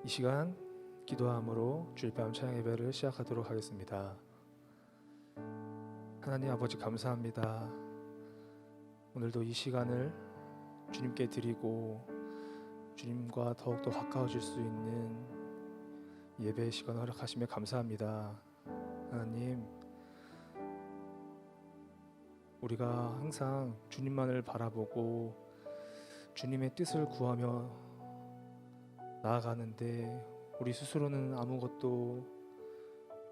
이 시간 기도함으로 주일밤 찬양 예배를 시작하도록 하겠습니다. 하나님 아버지 감사합니다. 오늘도 이 시간을 주님께 드리고 주님과 더욱더 가까워질 수 있는 예배의 시간을 허락하시며 감사합니다. 하나님, 우리가 항상 주님만을 바라보고 주님의 뜻을 구하며 나아가는데 우리 스스로는 아무것도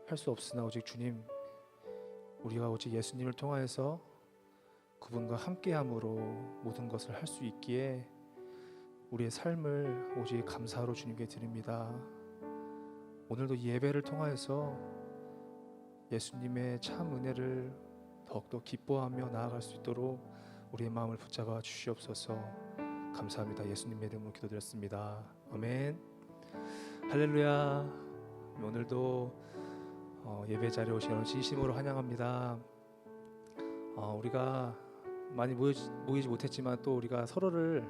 할 수 없으나 오직 주님, 우리가 오직 예수님을 통하여서 그분과 함께함으로 모든 것을 할 수 있기에 우리의 삶을 오직 감사로 주님께 드립니다. 오늘도 예배를 통하여서 예수님의 참 은혜를 더욱더 기뻐하며 나아갈 수 있도록 우리의 마음을 붙잡아 주시옵소서. 감사합니다. 예수님의 이름으로 기도드렸습니다. 아멘. 할렐루야. 오늘도 예배 자리에 오신 여러분 진심으로 환영합니다. 우리가 많이 모이지 못했지만 또 우리가 서로를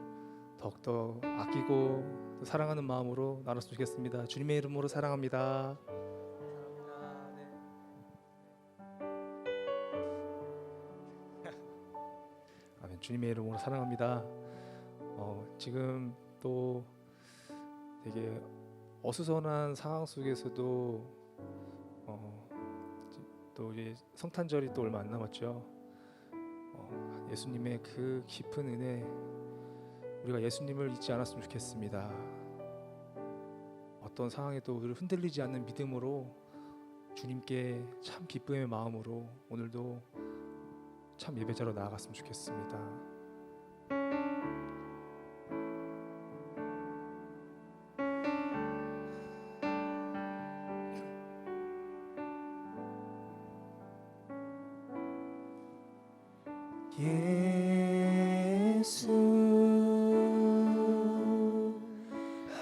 더욱더 아끼고 또 사랑하는 마음으로 나눴으면 좋겠습니다. 주님의 이름으로 사랑합니다. 아멘. 주님의 이름으로 사랑합니다. 지금 또 되게 어수선한 상황 속에서도 또 이제 성탄절이 또 얼마 안 남았죠. 예수님의 그 깊은 은혜, 우리가 예수님을 잊지 않았으면 좋겠습니다. 어떤 상황에도 우리를 흔들리지 않는 믿음으로 주님께 참 기쁨의 마음으로 오늘도 참 예배자로 나아갔으면 좋겠습니다. 예수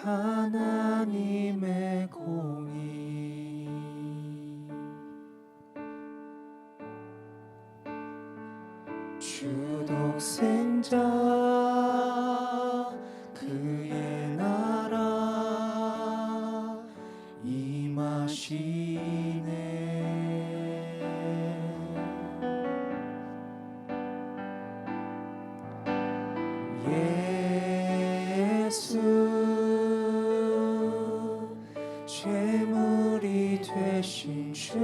하나님의 공의 주 독생자 그의 나라 임하시네. 예수 죄물이 되신 주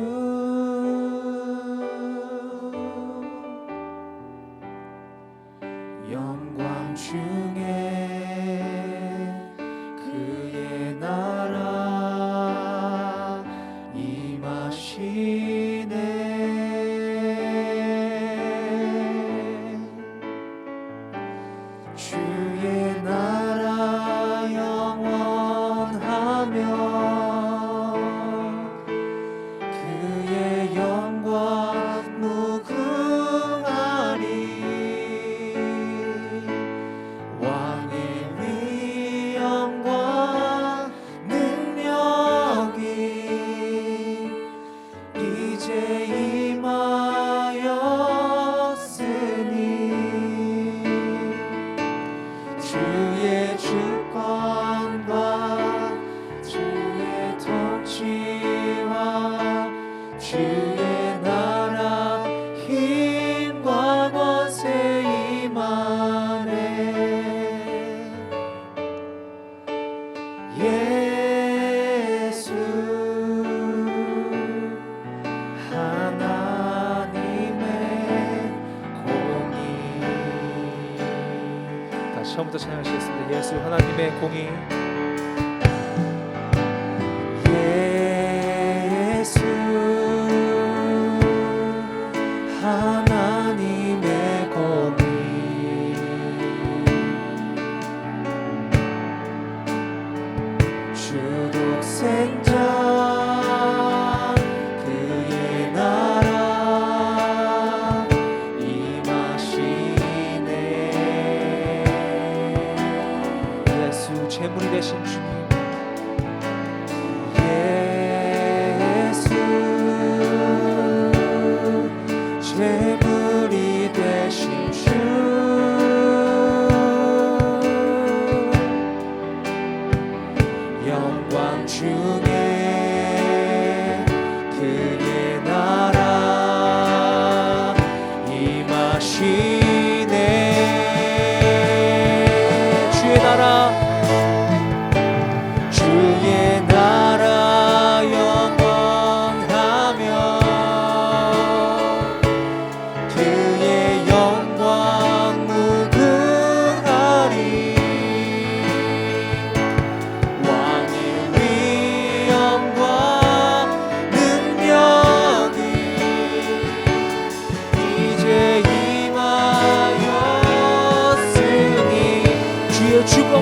영광 중에 그의 나라 임하시네. 주의 나라 영원하며 그의 영광 무궁하리. 왕의 위엄과 능력이 이제 임하였으니 주의 주권과 주의 통치와 주의 나라 힘과 권세 임하네. 예수 하나님의 공의. 다시 처음부터 찬양하시겠습니다. 예수 하나님의 공의. 예수 하나님의 공의 주 독생자 그의 나라 임하시네. 예수 제물이 되신 주님, 예수 제물이 되신 주 영광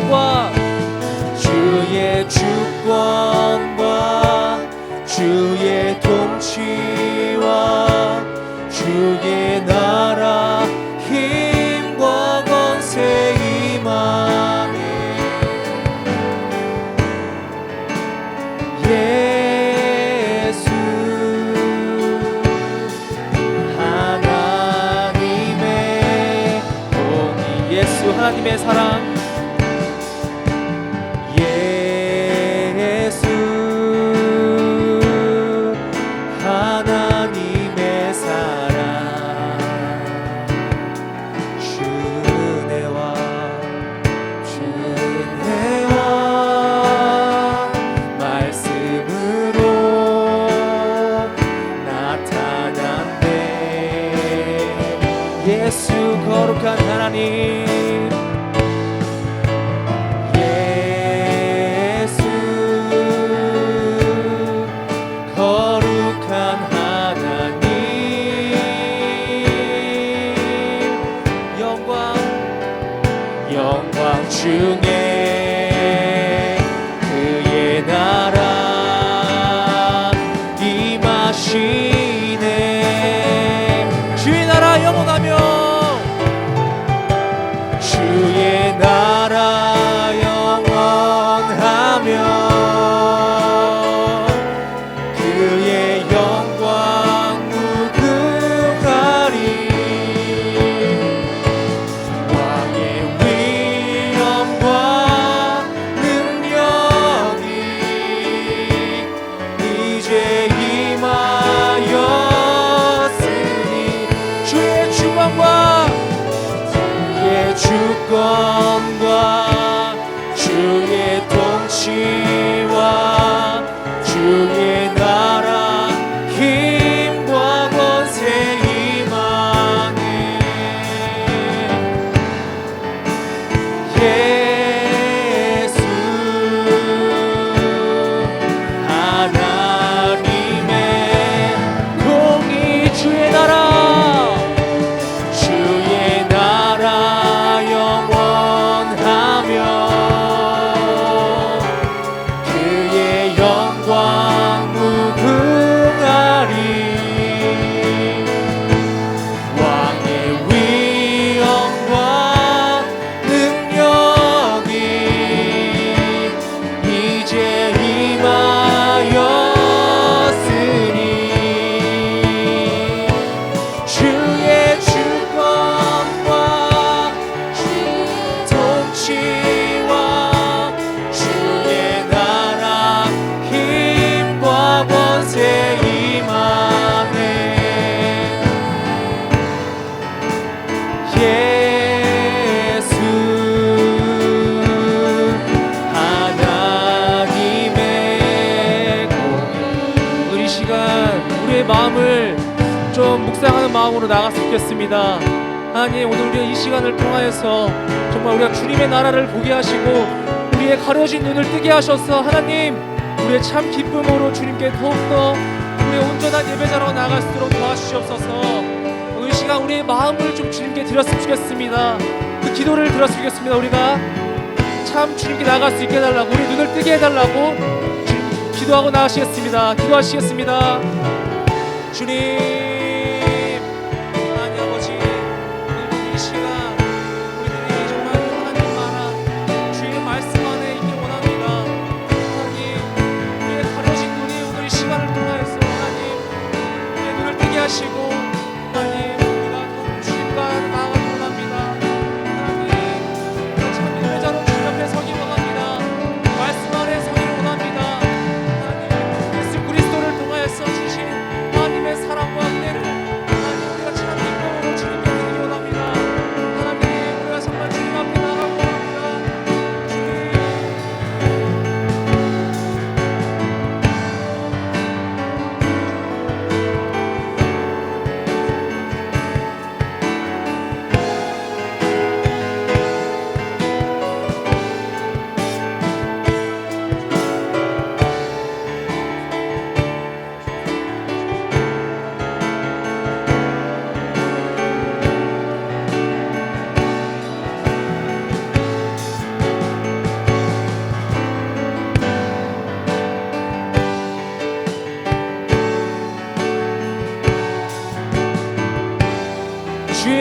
주권과 주의 주권과 주의 통치와 주의 나라 힘과 권세 임하네. 예수 하나님의 공의, 예수 하나님의 사랑, 예수 하나님의 사랑, 주은혜와 말씀으로 나타난대. 예수 거룩한 하나님, 예수 거룩한 하나님, 영광 중에 그의 나라 임하시네. 주의 나라 영원하며 주의 나라 영원하며 그의 영광 무궁하리. 왕의 위엄과 능력이 이제 임하였으니 주의 주권과 주의 통치와 주의 나라 힘과 권세 임하네. 예수 하나님의 공의, 주의 나라 영원하며 그의 영광 무궁하리. 왕의 위엄과 능력이 이제 임하였으니 주의 주권과 통치와 주의 나라 힘과 권세 임하네. 예수 하나님의 공의. 우리 시간 우리의 마음을 좀 묵상하는 마음으로 나갔으면 좋겠습니다. 하나님, 오늘 우리의 이 시간을 통하여서 정말 우리가 주님의 나라를 보게 하시고 우리의 가려진 눈을 뜨게 하셔서 하나님, 우리의 참 기쁨으로 주님께 더욱더 우리의 온전한 예배자로 나아갈 수 있도록 도와주시옵소서. 오늘 이 시간 우리의 마음을 좀 주님께 드렸으면 좋겠습니다. 그 기도를 드렸으면 좋겠습니다. 우리가 참 주님께 나아갈 수 있게 해달라고, 우리 눈을 뜨게 해달라고 주님 기도하고 나가시겠습니다. 기도하시겠습니다. 주님, 하나님 아버지, 오늘 이 시간 우리들이 정말 하나님 나라 주의 말씀 안에 있기 원합니다. 하나님, 우리의 가려진 눈이 오늘 이 시간을 통하여서 하나님 우리의 눈을 뜨게 하시고 하나님, 우리가 더 주님과 나아가기 원합니다. 하나님, 우리가 참 예배자로 주님 앞에 서기 원합니다. 말씀 안에 서기 원합니다. 하나님, 예수 그리스도를 통하여서 주신 하나님의 사랑과 은혜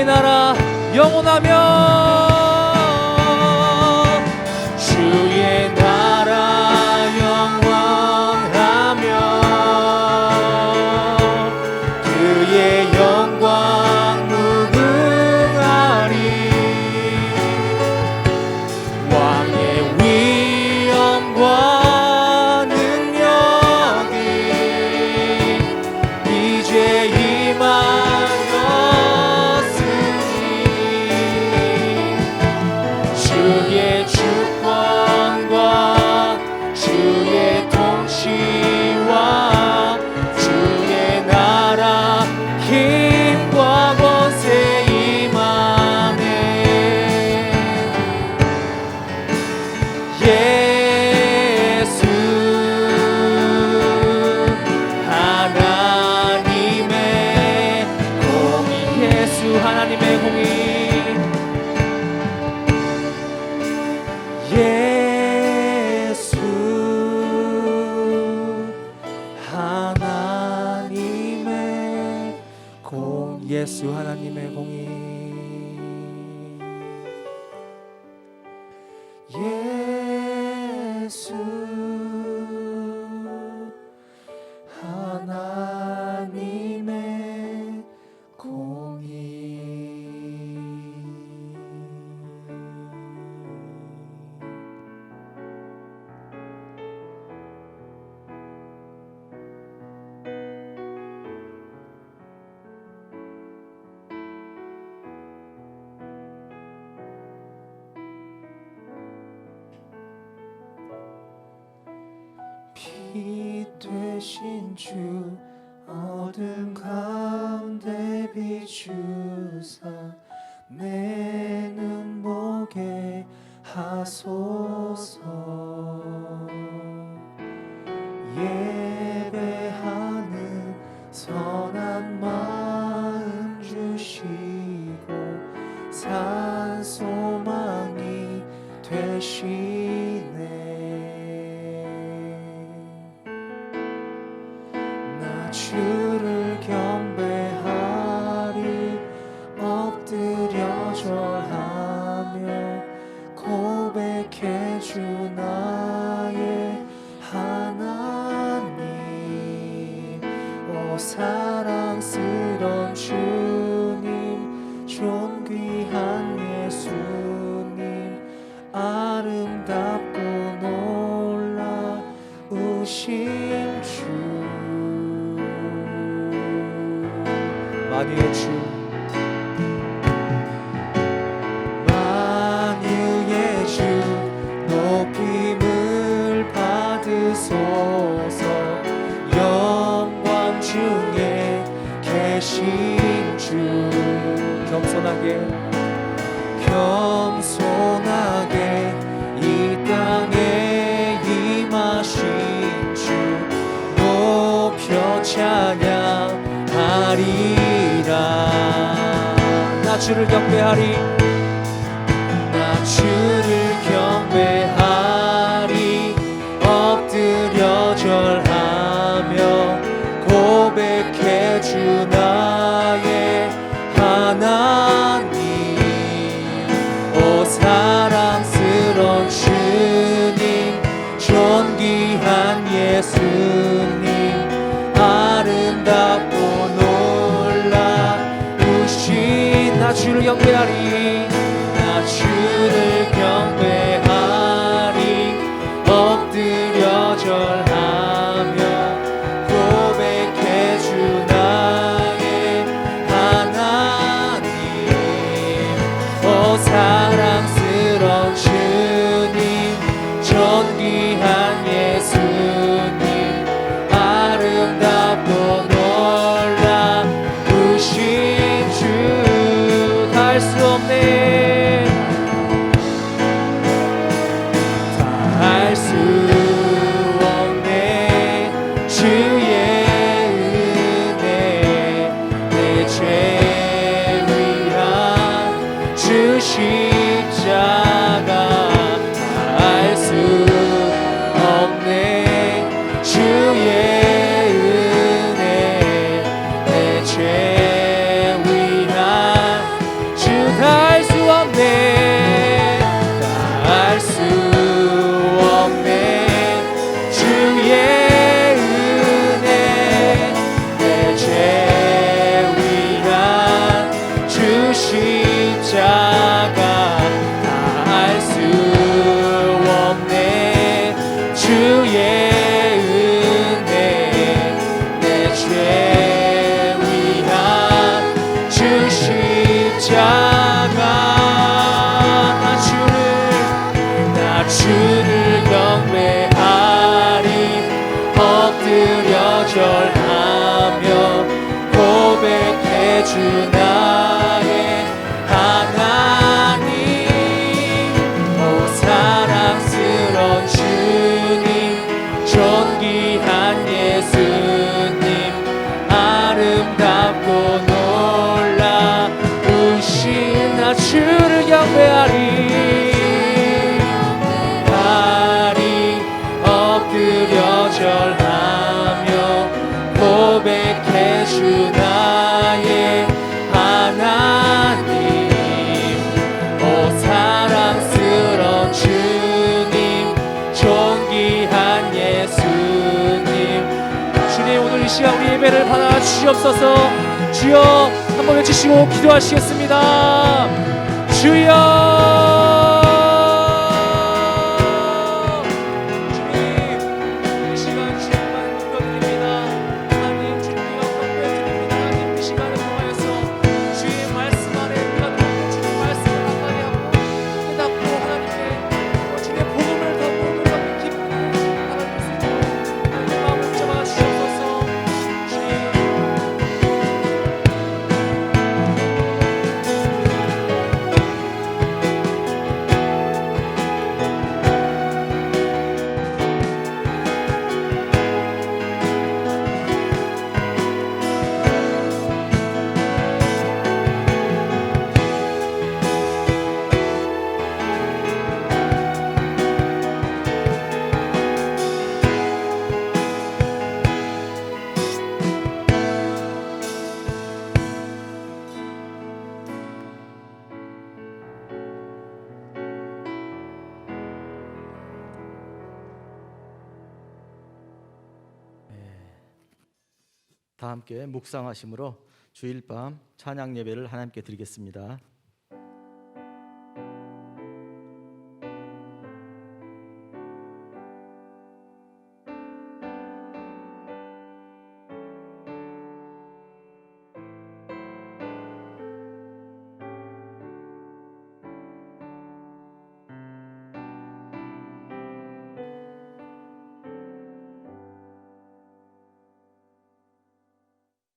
주의 나라 영원하며 주의 나라 영원하며 그의 영광 무궁하리 왕의 위엄과 능력이 이제 임하였으니 주의 주권과 주의 통치와 주의 나라 힘과 권세 임하네 예수 하나님의 공의 예수 하나님의 공의 예수 하나님의 공 예수 하나님의 공의 예수 하나님의 공의 빛 되신 주 어둠 가운데 비추사 내 눈보게 하소서 예배하는 선한 마음 주시고 산 소망이 되시네 나 주를 경배하리 엎드려 절하며 고백해 주 나의 하나님 오 사랑스러운 주님 존귀한 예수님 아름답고 놀라우신 주 만유의 주 만유의 주 높임을 받으소서 영광 중에 계신 주 겸손하게 이 땅에 임하신 주 높여 찬양하리라 나 주를 경배하리 나 주를 경배하리 엎드려 절하며 고백해 주 나의 하나님 오 사랑스러운 주님 존귀한 예수님 아름답고 놀라우신 나 주를 경배하리 주를 경배하리 엎드려 절하며 고백해 주 나의 하나님 오 사랑스러운 주님 존귀한 예수님 아름답고 놀라우신 나 주를 경배하리 엎드려 절하며 고백해 주 나의 하나님 오 사랑스러운 주님 존귀한 예수님 주님 오늘 이 시간 우리 예배를 받아 주시옵소서. 주여 한번 외치시고 기도하시겠습니다. 주여 다 함께 묵상하심으로 주일 밤 찬양 예배를 하나님께 드리겠습니다.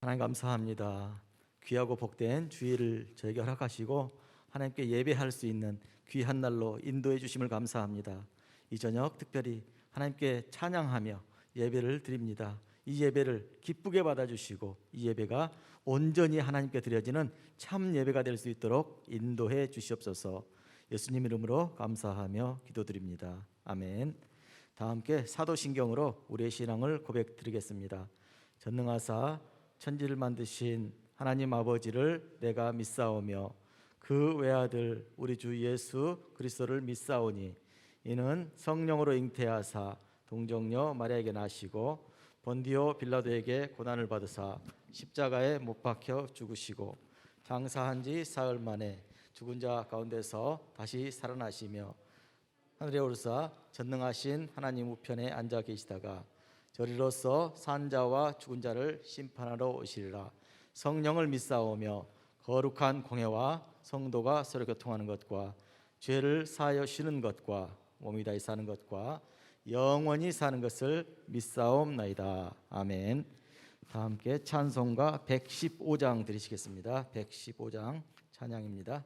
하나님 감사합니다. 귀하고 복된 주일을 저에게 허락하시고 하나님께 예배할 수 있는 귀한 날로 인도해 주심을 감사합니다. 이 저녁 특별히 하나님께 찬양하며 예배를 드립니다. 이 예배를 기쁘게 받아주시고 이 예배가 온전히 하나님께 드려지는 참 예배가 될 수 있도록 인도해 주시옵소서. 예수님 이름으로 감사하며 기도드립니다. 아멘. 다 함께 사도신경으로 우리의 신앙을 고백드리겠습니다. 전능하사 천지를 만드신 하나님 아버지를 내가 믿사오며 그 외아들 우리 주 예수 그리스도를 믿사오니 이는 성령으로 잉태하사 동정녀 마리아에게 나시고 본디오 빌라도에게 고난을 받으사 십자가에 못 박혀 죽으시고 장사한 지 사흘 만에 죽은 자 가운데서 다시 살아나시며 하늘에 오르사 전능하신 하나님 우편에 앉아 계시다가 저리로서 산 자와 죽은 자를 심판하러 오시리라. 성령을 믿사오며 거룩한 공회와 성도가 서로 교통하는 것과 죄를 사하여 쉬는 것과 몸이 다시 사는 것과 영원히 사는 것을 믿사옵나이다. 아멘. 다 함께 찬송가 115장 드리시겠습니다. 115장 찬양입니다.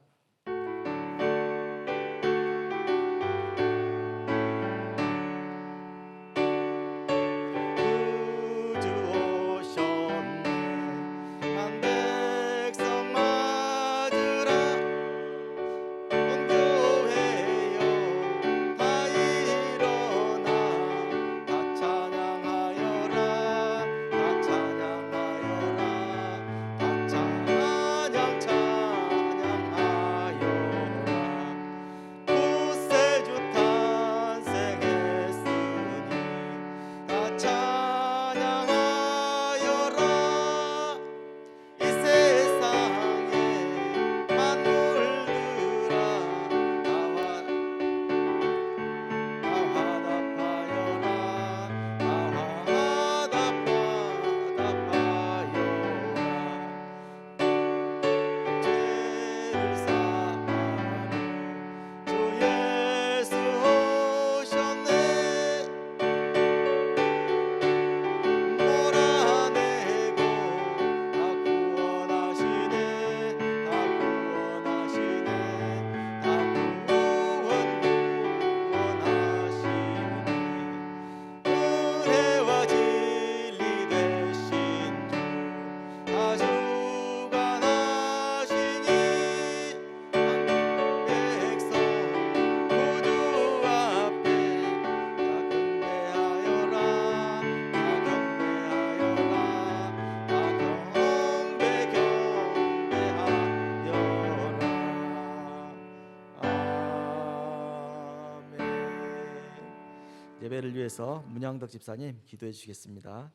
예배를 위해서 문양덕 집사님 기도해 주시겠습니다.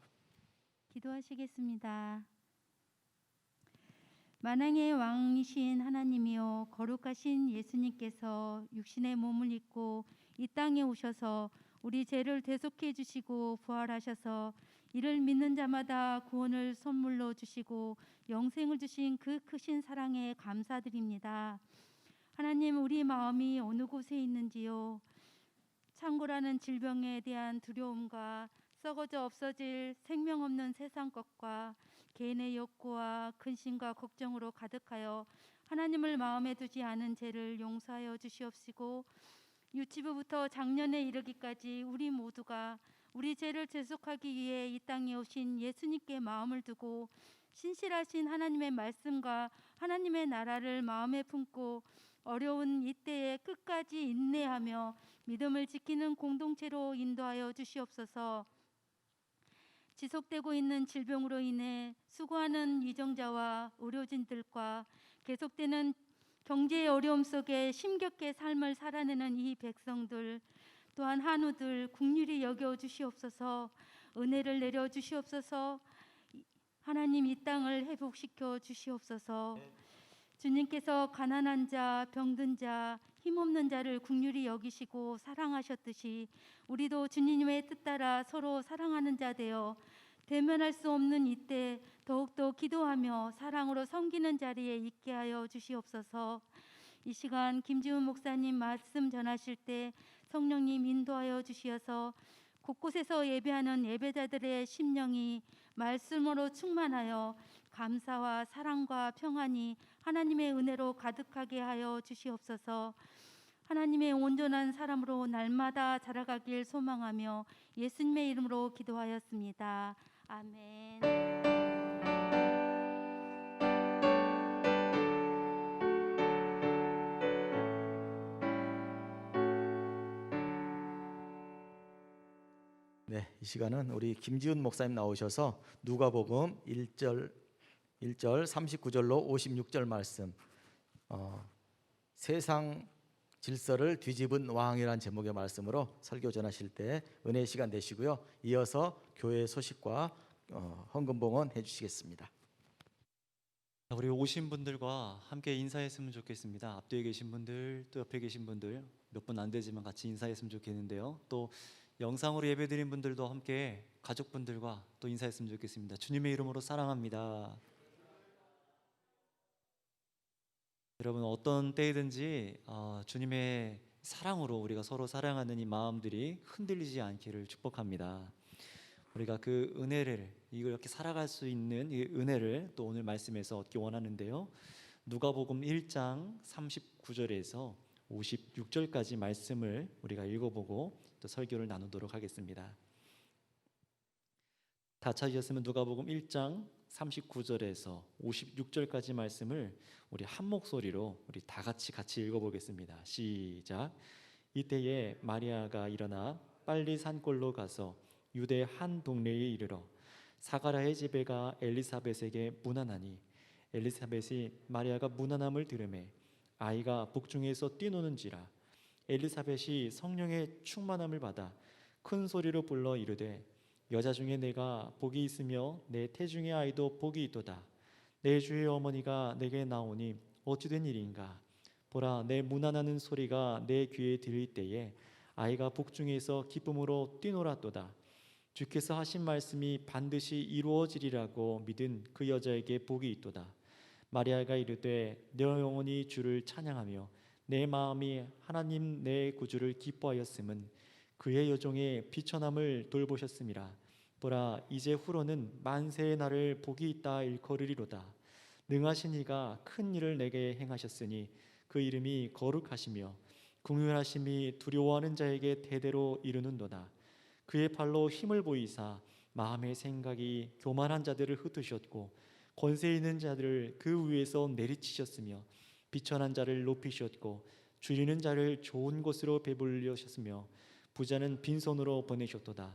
기도하시겠습니다. 만왕의 왕이신 하나님이여, 거룩하신 예수님께서 육신의 몸을 입고 이 땅에 오셔서 우리 죄를 대속해 주시고 부활하셔서 이를 믿는 자마다 구원을 선물로 주시고 영생을 주신 그 크신 사랑에 감사드립니다. 하나님, 우리 마음이 어느 곳에 있는지요, 창고라는 질병에 대한 두려움과 썩어져 없어질 생명 없는 세상 것과 개인의 욕구와 근심과 걱정으로 가득하여 하나님을 마음에 두지 않은 죄를 용서하여 주시옵시고, 유치부부터 작년에 이르기까지 우리 모두가 우리 죄를 대속하기 위해 이 땅에 오신 예수님께 마음을 두고 신실하신 하나님의 말씀과 하나님의 나라를 마음에 품고 어려운 이때에 끝까지 인내하며 믿음을 지키는 공동체로 인도하여 주시옵소서. 지속되고 있는 질병으로 인해 수고하는 위정자와 의료진들과 계속되는 경제의 어려움 속에 힘겹게 삶을 살아내는 이 백성들, 또한 한우들 긍휼히 여겨 주시옵소서. 은혜를 내려 주시옵소서. 하나님, 이 땅을 회복시켜 주시옵소서. 주님께서 가난한 자, 병든 자, 힘없는 자를 긍휼히 여기시고 사랑하셨듯이 우리도 주님의 뜻 따라 서로 사랑하는 자 되어 대면할 수 없는 이때 더욱더 기도하며 사랑으로 섬기는 자리에 있게 하여 주시옵소서. 이 시간 김지훈 목사님 말씀 전하실 때 성령님 인도하여 주시어서 곳곳에서 예배하는 예배자들의 심령이 말씀으로 충만하여 감사와 사랑과 평안이 하나님의 은혜로 가득하게 하여 주시옵소서. 하나님의 온전한 사람으로 날마다 자라가길 소망하며 예수님의 이름으로 기도하였습니다. 아멘. 네, 이 시간은 우리 김지훈 목사님 나오셔서 누가복음 1절 39절로 56절 말씀, 세상 질서를 뒤집은 왕이라는 제목의 말씀으로 설교 전하실 때 은혜의 시간 되시고요. 이어서 교회 소식과 헌금봉헌 해주시겠습니다. 우리 오신 분들과 함께 인사했으면 좋겠습니다. 앞뒤에 계신 분들, 또 옆에 계신 분들, 몇 분 안 되지만 같이 인사했으면 좋겠는데요. 또 영상으로 예배드린 분들도 함께 가족분들과 또 인사했으면 좋겠습니다. 주님의 이름으로 사랑합니다. 여러분, 어떤 때이든지 주님의 사랑으로 우리가 서로 사랑하는 이 마음들이 흔들리지 않기를 축복합니다. 우리가 그 은혜를, 이렇게 살아갈 수 있는 이 은혜를 또 오늘 말씀에서 얻기 원하는데요. 누가복음 1장 39절에서 56절까지 말씀을 우리가 읽어보고 또 설교를 나누도록 하겠습니다. 다 찾으셨으면 누가복음 1장 39절에서 56절까지 말씀을 우리 한 목소리로 우리 다 같이 읽어보겠습니다. 시작. 이때에 마리아가 일어나 빨리 산골로 가서 유대 한 동네에 이르러 사가랴의 집에 가 엘리사벳에게 문안하니, 엘리사벳이 마리아가 문안함을 들으매 아이가 복중에서 뛰노는지라. 엘리사벳이 성령의 충만함을 받아 큰 소리로 불러 이르되, 여자 중에 내가 복이 있으며 내 태중의 아이도 복이 있도다. 내 주의 어머니가 내게 나오니 어찌 된 일인가. 보라, 내 문안하는 소리가 내 귀에 들릴 때에 아이가 복중에서 기쁨으로 뛰놀았도다. 주께서 하신 말씀이 반드시 이루어지리라고 믿은 그 여자에게 복이 있도다. 마리아가 이르되, 내 영혼이 주를 찬양하며 내 마음이 하나님 내 구주를 기뻐하였음은 그의 여종의 비천함을 돌보셨음이라. 보라, 이제 후로는 만세의 날을 복이 있다 일컬으리로다. 능하신 이가 큰 일을 내게 행하셨으니 그 이름이 거룩하시며 긍휼하심이 두려워하는 자에게 대대로 이르는도다. 그의 팔로 힘을 보이사 마음의 생각이 교만한 자들을 흩으셨고 권세 있는 자들을 그 위에서 내리치셨으며 비천한 자를 높이셨고 줄이는 자를 좋은 곳으로 배불리셨으며 부자는 빈손으로 보내셨도다.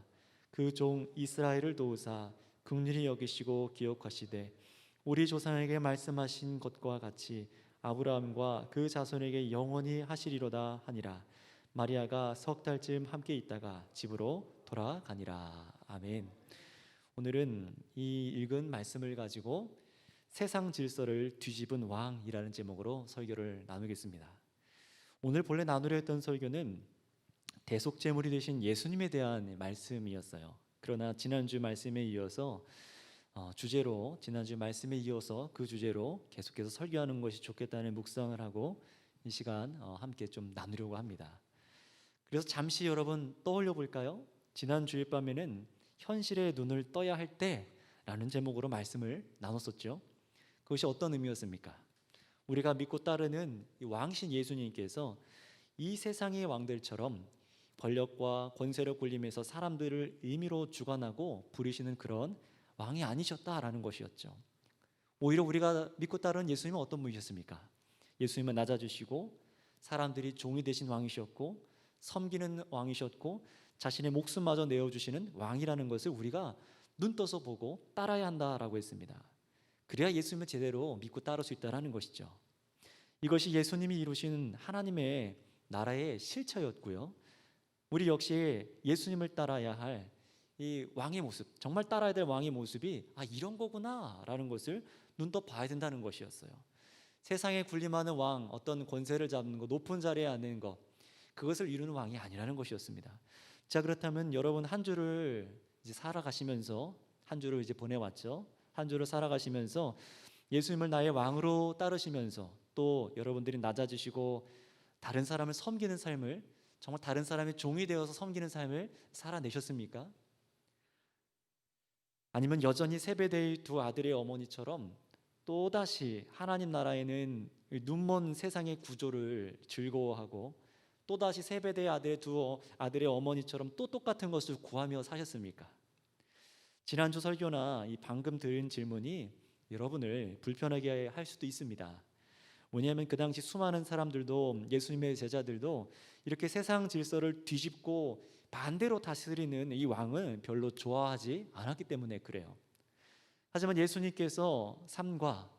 그 종 이스라엘을 도우사 긍휼히 여기시고 기억하시되 우리 조상에게 말씀하신 것과 같이 아브라함과 그 자손에게 영원히 하시리로다 하니라. 마리아가 석 달쯤 함께 있다가 집으로 돌아가니라. 아멘. 오늘은 이 읽은 말씀을 가지고 세상 질서를 뒤집은 왕이라는 제목으로 설교를 나누겠습니다. 오늘 본래 나누려 했던 설교는 대속제물이 되신 예수님에 대한 말씀이었어요. 그러나 지난주 말씀에 이어서 지난주 말씀에 이어서 그 주제로 계속해서 설교하는 것이 좋겠다는 묵상을 하고 이 시간 함께 좀 나누려고 합니다. 그래서 잠시 여러분 떠올려 볼까요? 지난 주일 밤에는 현실에 눈을 떠야 할 때라는 제목으로 말씀을 나눴었죠. 그것이 어떤 의미였습니까? 우리가 믿고 따르는 이 왕신 예수님께서 이 세상의 왕들처럼 권력과 권세를 굴리면서 사람들을 임의로 주관하고 부리시는 그런 왕이 아니셨다라는 것이었죠. 오히려 우리가 믿고 따르는 예수님은 어떤 분이셨습니까? 예수님은 낮아지시고 사람들이 종이 되신 왕이셨고 섬기는 왕이셨고 자신의 목숨마저 내어주시는 왕이라는 것을 우리가 눈 떠서 보고 따라야 한다라고 했습니다. 그래야 예수님을 제대로 믿고 따를 수 있다는 것이죠. 이것이 예수님이 이루신 하나님의 나라의 실체였고요. 우리 역시 예수님을 따라야 할 이 왕의 모습, 정말 따라야 될 왕의 모습이 이런 거구나라는 것을 눈 떠 봐야 된다는 것이었어요. 세상에 군림하는 왕, 어떤 권세를 잡는 것, 높은 자리에 앉는 것, 그것을 이루는 왕이 아니라는 것이었습니다. 자, 그렇다면 여러분 한 주를 이제 살아가시면서 한 주를 이제 보내왔죠. 한 주를 살아가시면서 예수님을 나의 왕으로 따르시면서 또 여러분들이 낮아지시고 다른 사람을 섬기는 삶을, 정말 다른 사람의 종이 되어서 섬기는 삶을 살아내셨습니까? 아니면 여전히 세베대의 두 아들의 어머니처럼 또다시 하나님 나라에는 눈먼 세상의 구조를 즐거워하고 또다시 세베대의 아들의 두 아들의 어머니처럼 또 똑같은 것을 구하며 사셨습니까? 지난주 설교나 이 방금 들은 질문이 여러분을 불편하게 할 수도 있습니다. 왜냐하면 그 당시 수많은 사람들도, 예수님의 제자들도 이렇게 세상 질서를 뒤집고 반대로 다스리는 이 왕은 별로 좋아하지 않았기 때문에 그래요. 하지만 예수님께서 삶과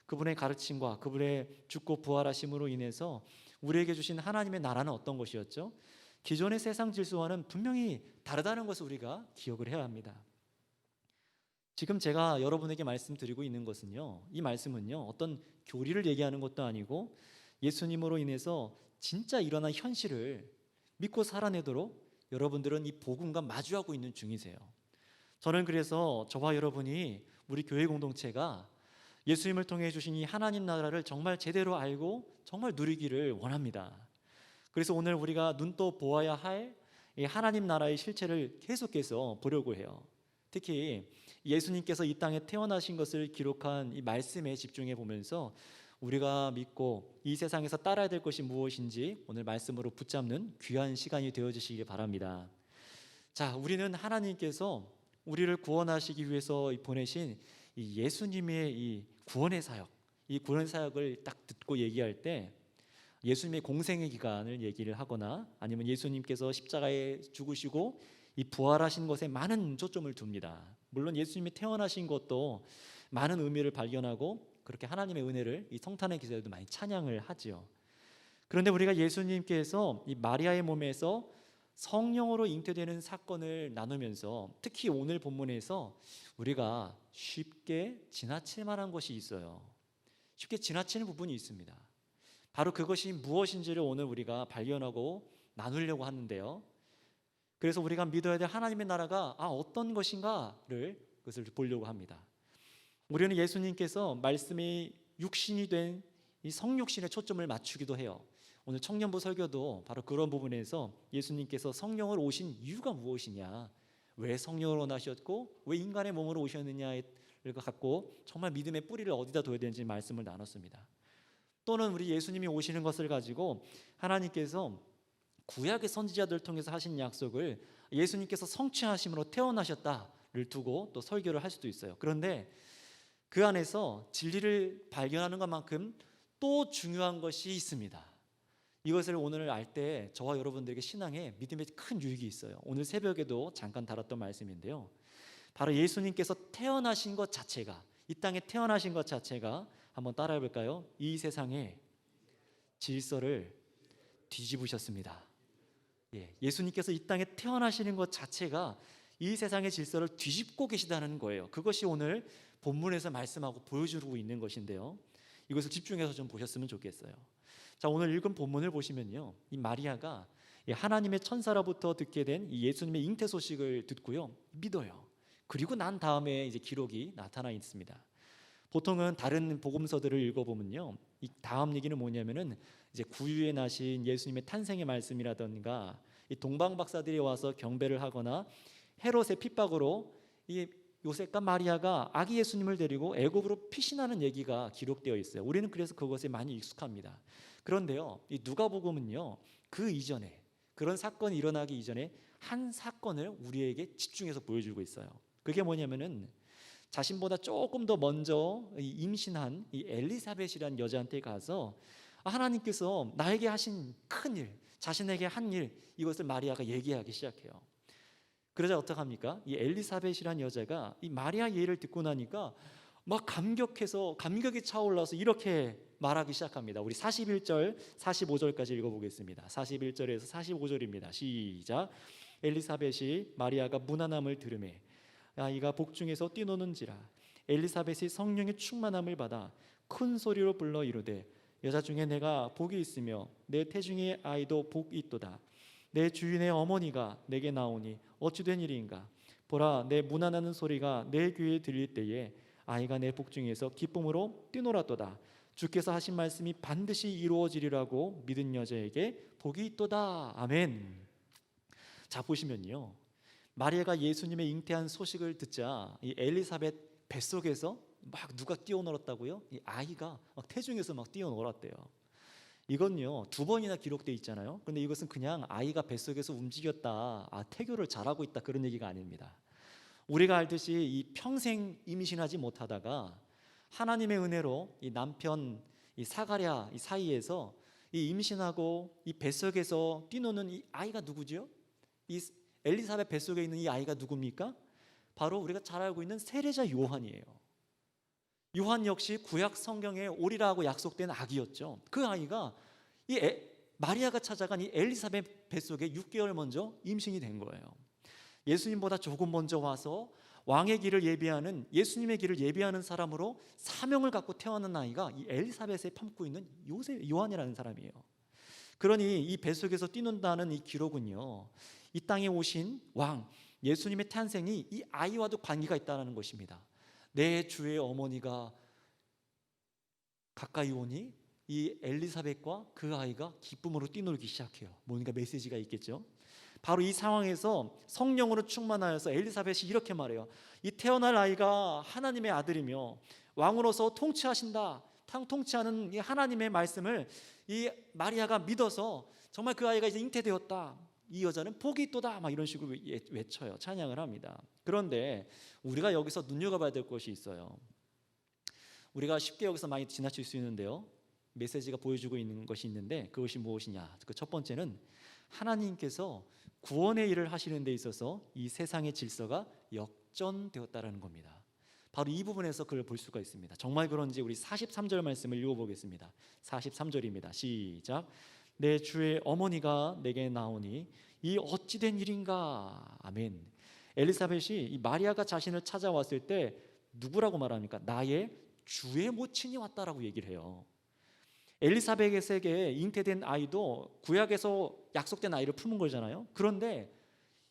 그분의 가르침과 그분의 죽고 부활하심으로 인해서 우리에게 주신 하나님의 나라는 어떤 것이었죠? 기존의 세상 질서와는 분명히 다르다는 것을 우리가 기억을 해야 합니다. 지금 제가 여러분에게 말씀드리고 있는 것은요, 이 말씀은요 어떤 교리를 얘기하는 것도 아니고 예수님으로 인해서 진짜 일어난 현실을 믿고 살아내도록 여러분들은 이 복음과 마주하고 있는 중이세요. 저는 그래서 저와 여러분이, 우리 교회 공동체가 예수님을 통해 주신 이 하나님 나라를 정말 제대로 알고 정말 누리기를 원합니다. 그래서 오늘 우리가 눈 떠 보아야 할 이 하나님 나라의 실체를 계속해서 보려고 해요. 특히 예수님께서 이 땅에 태어나신 것을 기록한 이 말씀에 집중해 보면서 우리가 믿고 이 세상에서 따라야 될 것이 무엇인지 오늘 말씀으로 붙잡는 귀한 시간이 되어주시기 바랍니다. 자, 우리는 하나님께서 우리를 구원하시기 위해서 보내신 이 예수님의 이 구원의 사역, 이 구원의 사역을 딱 듣고 얘기할 때 예수님의 공생의 기간을 얘기를 하거나 아니면 예수님께서 십자가에 죽으시고 이 부활하신 것에 많은 초점을 둡니다. 물론 예수님이 태어나신 것도 많은 의미를 발견하고 그렇게 하나님의 은혜를 이 성탄의 기사에도 많이 찬양을 하지요. 그런데 우리가 예수님께서 이 마리아의 몸에서 성령으로 잉태되는 사건을 나누면서 특히 오늘 본문에서 우리가 쉽게 지나칠 만한 것이 있어요. 쉽게 지나치는 부분이 있습니다. 바로 그것이 무엇인지를 오늘 우리가 발견하고 나누려고 하는데요. 그래서 우리가 믿어야 될 하나님의 나라가 어떤 것인가를 그것을 보려고 합니다. 우리는 예수님께서 말씀이 육신이 된 이 성육신에 초점을 맞추기도 해요. 오늘 청년부 설교도 바로 그런 부분에서 예수님께서 성령을 오신 이유가 무엇이냐, 왜 성령으로 나셨고 왜 인간의 몸으로 오셨느냐를 갖고 정말 믿음의 뿌리를 어디다 둬야 되는지 말씀을 나눴습니다. 또는 우리 예수님이 오시는 것을 가지고 하나님께서 구약의 선지자들을 통해서 하신 약속을 예수님께서 성취하심으로 태어나셨다를 두고 또 설교를 할 수도 있어요. 그런데 그 안에서 진리를 발견하는 것만큼 또 중요한 것이 있습니다. 이것을 오늘 알 때 저와 여러분들에게 신앙에 믿음에 큰 유익이 있어요. 오늘 새벽에도 잠깐 다뤘던 말씀인데요. 바로 예수님께서 태어나신 것 자체가, 이 땅에 태어나신 것 자체가 한번 따라해 볼까요? 이 세상의 질서를 뒤집으셨습니다. 예수님께서 이 땅에 태어나시는 것 자체가 이 세상의 질서를 뒤집고 계시다는 거예요. 그것이 오늘 본문에서 말씀하고 보여주고 있는 것인데요, 이것을 집중해서 좀 보셨으면 좋겠어요. 자, 오늘 읽은 본문을 보시면요, 이 마리아가 하나님의 천사로부터 듣게 된 이 예수님의 잉태 소식을 듣고요, 믿어요. 그리고 난 다음에 이제 기록이 나타나 있습니다. 보통은 다른 복음서들을 읽어보면요, 이 다음 얘기는 뭐냐면은 이제 구유에 나신 예수님의 탄생의 말씀이라든가 이 동방 박사들이 와서 경배를 하거나 헤롯의 핍박으로 이 요셉과 마리아가 아기 예수님을 데리고 애굽으로 피신하는 얘기가 기록되어 있어요. 우리는 그래서 그것에 많이 익숙합니다. 그런데요, 이 누가복음은요, 그 이전에, 그런 사건이 일어나기 이전에 한 사건을 우리에게 집중해서 보여주고 있어요. 그게 뭐냐면은 자신보다 조금 더 먼저 임신한 이 엘리사벳이라는 여자한테 가서 하나님께서 나에게 하신 큰 일, 자신에게 한 일, 이것을 마리아가 얘기하기 시작해요. 그러자 어떡합니까? 이 엘리사벳이라는 여자가 이 마리아 예를 듣고 나니까 막 감격이 차올라서 이렇게 말하기 시작합니다. 우리 41절, 45절까지 읽어보겠습니다. 41절에서 45절입니다. 시작. 엘리사벳이 마리아가 무난함을 들으매 아이가 복중에서 뛰노는지라. 엘리사벳이 성령의 충만함을 받아 큰 소리로 불러 이르되 여자 중에 내가 복이 있으며 내 태중의 아이도 복이 있도다. 내 주인의 어머니가 내게 나오니 어찌 된 일인가. 보라, 내 무난하는 소리가 내 귀에 들릴 때에 아이가 내 복중에서 기쁨으로 뛰놀았도다. 주께서 하신 말씀이 반드시 이루어지리라고 믿은 여자에게 복이 있도다. 아멘. 자, 보시면요, 마리아가 예수님의 잉태한 소식을 듣자 이 엘리사벳 뱃속에서 막 누가 뛰어놀았다고요? 이 아이가 막 태중에서 막 뛰어놀았대요. 이건요, 2번이나 기록되어 있잖아요. 그런데 이것은 그냥 아이가 뱃속에서 움직였다, 태교를 잘하고 있다, 그런 얘기가 아닙니다. 우리가 알듯이 이 평생 임신하지 못하다가 하나님의 은혜로 이 남편 이 사가랴 이 사이에서 이 임신하고 이 뱃속에서 뛰노는 이 아이가 누구죠? 이 엘리사벳 뱃속에 있는 이 아이가 누굽니까? 바로 우리가 잘 알고 있는 세례자 요한이에요. 요한 역시 구약 성경에 오리라고 약속된 아기였죠. 그 아이가 마리아가 찾아간 이 엘리사벳 뱃속에 6개월 먼저 임신이 된 거예요. 예수님보다 조금 먼저 와서 왕의 길을 예비하는, 예수님의 길을 예비하는 사람으로 사명을 갖고 태어난 아이가 이 엘리사벳에 품고 있는 요한이라는 사람이에요. 그러니 이 뱃속에서 뛰는다는 이 기록은요, 이 땅에 오신 왕 예수님의 탄생이 이 아이와도 관계가 있다는 것입니다. 내 주의 어머니가 가까이 오니 이 엘리사벳과 그 아이가 기쁨으로 뛰놀기 시작해요. 뭔가 메시지가 있겠죠. 바로 이 상황에서 성령으로 충만하여서 엘리사벳이 이렇게 말해요. 이 태어날 아이가 하나님의 아들이며 왕으로서 통치하신다, 통치하는 이 하나님의 말씀을 이 마리아가 믿어서 정말 그 아이가 이제 잉태되었다, 이 여자는 복이 있도다, 막 이런 식으로 외쳐요. 찬양을 합니다. 그런데 우리가 여기서 눈여겨봐야 될 것이 있어요. 우리가 쉽게 여기서 많이 지나칠 수 있는데요, 메시지가 보여주고 있는 것이 있는데 그것이 무엇이냐? 그 첫 번째는 하나님께서 구원의 일을 하시는 데 있어서 이 세상의 질서가 역전되었다라는 겁니다. 바로 이 부분에서 그걸 볼 수가 있습니다. 정말 그런지 우리 43절 말씀을 읽어보겠습니다. 43절입니다. 시작. 내 주의 어머니가 내게 나오니 이 어찌 된 일인가. 아멘. 엘리사벳이 이 마리아가 자신을 찾아왔을 때 누구라고 말합니까? 나의 주의 모친이 왔다라고 얘기를 해요. 엘리사벳에게 잉태된 아이도 구약에서 약속된 아이를 품은 거잖아요. 그런데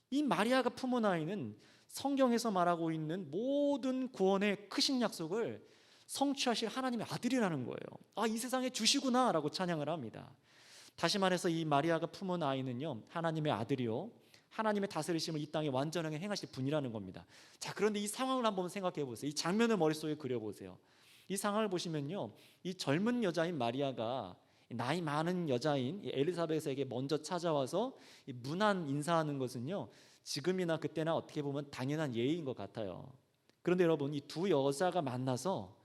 이 마리아가 품은 아이는 성경에서 말하고 있는 모든 구원의 크신 약속을 성취하실 하나님의 아들이라는 거예요. 이 세상의 주시구나 라고 찬양을 합니다. 다시 말해서 이 마리아가 품은 아이는요, 하나님의 아들이요, 하나님의 다스리심을 이 땅에 완전하게 행하실 분이라는 겁니다. 자, 그런데 이 상황을 한번 생각해 보세요. 이 장면을 머릿속에 그려보세요. 이 상황을 보시면요, 이 젊은 여자인 마리아가 나이 많은 여자인 엘리사벳에게 먼저 찾아와서 문안 인사하는 것은요, 지금이나 그때나 어떻게 보면 당연한 예의인 것 같아요. 그런데 여러분, 이 두 여자가 만나서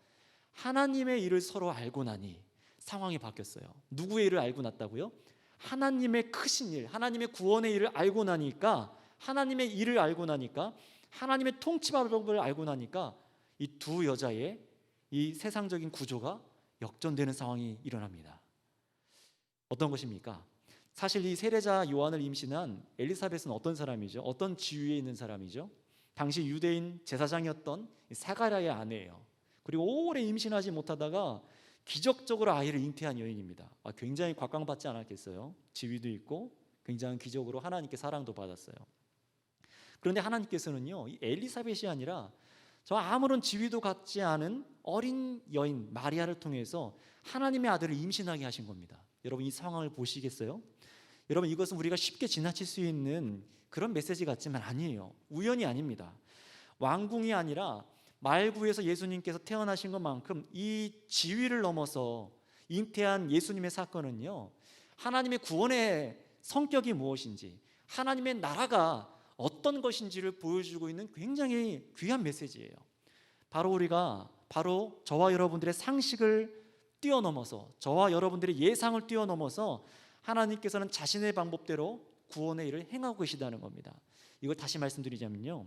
하나님의 일을 서로 알고 나니 상황이 바뀌었어요. 누구의 일을 알고 났다고요? 하나님의 크신 일, 하나님의 구원의 일을 알고 나니까, 하나님의 일을 알고 나니까, 하나님의 통치 방법을 알고 나니까 이 두 여자의 이 세상적인 구조가 역전되는 상황이 일어납니다. 어떤 것입니까? 사실 이 세례자 요한을 임신한 엘리사벳은 어떤 사람이죠? 어떤 지위에 있는 사람이죠? 당시 유대인 제사장이었던 사가랴의 아내예요. 그리고 오래 임신하지 못하다가 기적적으로 아이를 잉태한 여인입니다. 굉장히 곽광받지 않았겠어요? 지위도 있고 굉장히 기적으로 하나님께 사랑도 받았어요. 그런데 하나님께서는요, 이 엘리사벳이 아니라 저 아무런 지위도 갖지 않은 어린 여인 마리아를 통해서 하나님의 아들을 임신하게 하신 겁니다. 여러분, 이 상황을 보시겠어요? 여러분, 이것은 우리가 쉽게 지나칠 수 있는 그런 메시지 같지만 아니에요. 우연이 아닙니다. 왕궁이 아니라 말구에서 예수님께서 태어나신 것만큼 이 지위를 넘어서 잉태한 예수님의 사건은요, 하나님의 구원의 성격이 무엇인지, 하나님의 나라가 어떤 것인지를 보여주고 있는 굉장히 귀한 메시지예요. 바로 저와 여러분들의 상식을 뛰어넘어서, 저와 여러분들의 예상을 뛰어넘어서 하나님께서는 자신의 방법대로 구원의 일을 행하고 계시다는 겁니다. 이걸 다시 말씀드리자면요,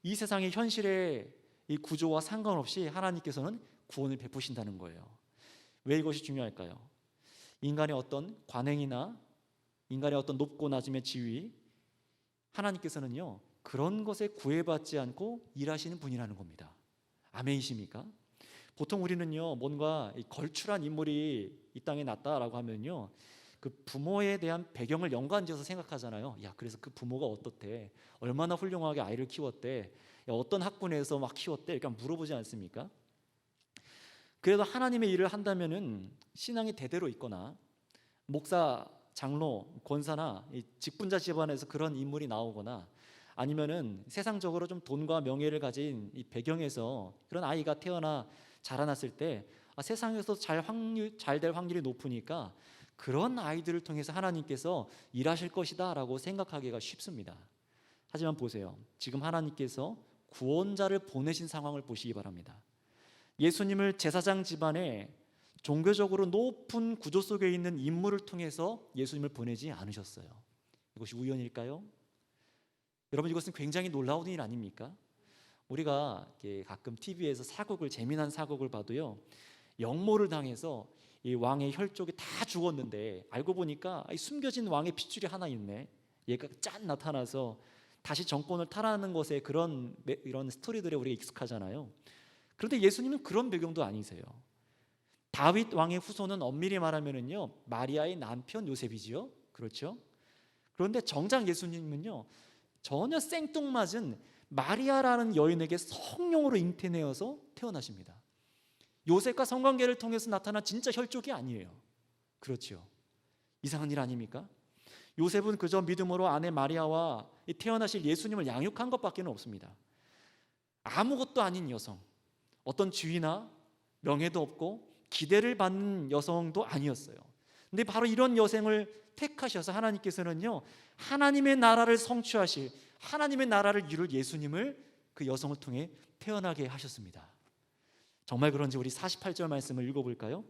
이 세상의 현실의 이 구조와 상관없이 하나님께서는 구원을 베푸신다는 거예요. 왜 이것이 중요할까요? 인간의 어떤 관행이나 인간의 어떤 높고 낮음의 지위, 하나님께서는요, 그런 것에 구애받지 않고 일하시는 분이라는 겁니다. 아멘이십니까? 보통 우리는요, 뭔가 걸출한 인물이 이 땅에 났다라고 하면요, 그 부모에 대한 배경을 연관지어서 생각하잖아요. 야, 그래서 그 부모가 어떻대? 얼마나 훌륭하게 아이를 키웠대? 야, 어떤 학군에서 막 키웠대? 이렇게 물어보지 않습니까? 그래도 하나님의 일을 한다면은 신앙이 대대로 있거나 목사, 장로, 권사나 직분자 집안에서 그런 인물이 나오거나 아니면은 세상적으로 좀 돈과 명예를 가진 이 배경에서 그런 아이가 태어나 자라났을 때 세상에서 잘 될 확률이 높으니까 그런 아이들을 통해서 하나님께서 일하실 것이다 라고 생각하기가 쉽습니다. 하지만 보세요, 지금 하나님께서 구원자를 보내신 상황을 보시기 바랍니다. 예수님을 제사장 집안에 종교적으로 높은 구조 속에 있는 인물을 통해서 예수님을 보내지 않으셨어요. 이것이 우연일까요? 여러분, 이것은 굉장히 놀라운 일 아닙니까? 우리가 가끔 TV에서 재미난 사극을 봐도요, 역모를 당해서 이 왕의 혈족이 다 죽었는데 알고 보니까 숨겨진 왕의 핏줄이 하나 있네. 얘가 짠 나타나서 다시 정권을 탈환하는 것에 이런 스토리들에 우리가 익숙하잖아요. 그런데 예수님은 그런 배경도 아니세요. 다윗 왕의 후손은 엄밀히 말하면은요, 마리아의 남편 요셉이지요. 그렇죠? 그런데 정작 예수님은요, 전혀 생뚱맞은 마리아라는 여인에게 성령으로 잉태되어서 태어나십니다. 요셉과 성관계를 통해서 나타난 진짜 혈족이 아니에요. 그렇죠? 이상한 일 아닙니까? 요셉은 그저 믿음으로 아내 마리아와 태어나실 예수님을 양육한 것밖에 없습니다. 아무것도 아닌 여성, 어떤 지위나 명예도 없고 기대를 받는 여성도 아니었어요. 근데 바로 이런 여성을 택하셔서 하나님께서는요, 하나님의 나라를 성취하실, 하나님의 나라를 이룰 예수님을 그 여성을 통해 태어나게 하셨습니다. 정말 그런지 우리 48절 말씀을 읽어볼까요?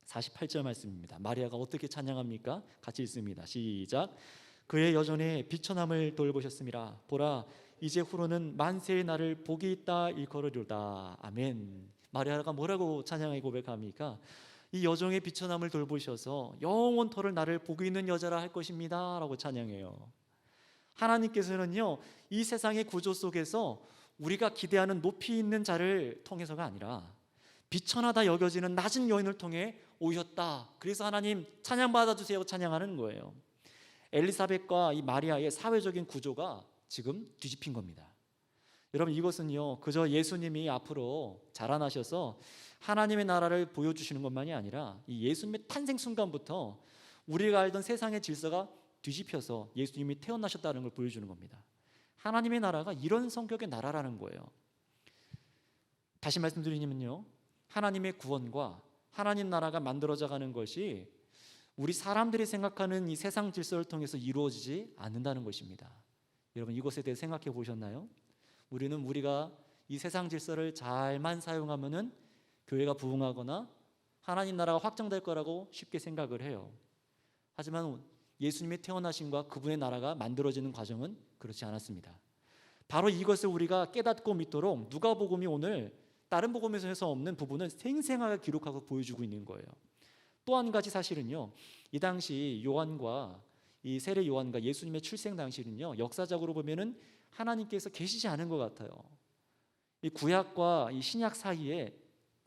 48절 말씀입니다. 마리아가 어떻게 찬양합니까? 같이 읽습니다. 시작. 그의 여전에 비천함을 돌보셨습니다. 보라, 이제 후로는 만세의 날을 복이 있다 일컬으리로다. 아멘. 마리아가 뭐라고 찬양하고 고백합니까? 이 여종의 비천함을 돌보셔서 영원토록 나를 복이 있는 여자라 할 것입니다 라고 찬양해요. 하나님께서는요, 이 세상의 구조 속에서 우리가 기대하는 높이 있는 자를 통해서가 아니라 비천하다 여겨지는 낮은 여인을 통해 오셨다. 그래서 하나님 찬양 받아주세요 찬양하는 거예요. 엘리사벳과 이 마리아의 사회적인 구조가 지금 뒤집힌 겁니다. 여러분, 이것은요, 그저 예수님이 앞으로 자라나셔서 하나님의 나라를 보여주시는 것만이 아니라 이 예수님의 탄생 순간부터 우리가 알던 세상의 질서가 뒤집혀서 예수님이 태어나셨다는 걸 보여주는 겁니다. 하나님의 나라가 이런 성격의 나라라는 거예요. 다시 말씀드리면요, 하나님의 구원과 하나님 나라가 만들어져 가는 것이 우리 사람들이 생각하는 이 세상 질서를 통해서 이루어지지 않는다는 것입니다. 여러분, 이것에 대해 생각해 보셨나요? 우리가 이 세상 질서를 잘만 사용하면은 교회가 부흥하거나 하나님 나라가 확장될 거라고 쉽게 생각을 해요. 하지만 예수님의 태어나심과 그분의 나라가 만들어지는 과정은 그렇지 않았습니다. 바로 이것을 우리가 깨닫고 믿도록 누가복음이 오늘 다른 복음에서 없는 부분을 생생하게 기록하고 보여주고 있는 거예요. 또 한 가지 사실은요, 이 당시 요한과 이 세례 요한과 예수님의 출생 당시는요, 역사적으로 보면은 하나님께서 계시지 않은 것 같아요. 이 구약과 이 신약 사이에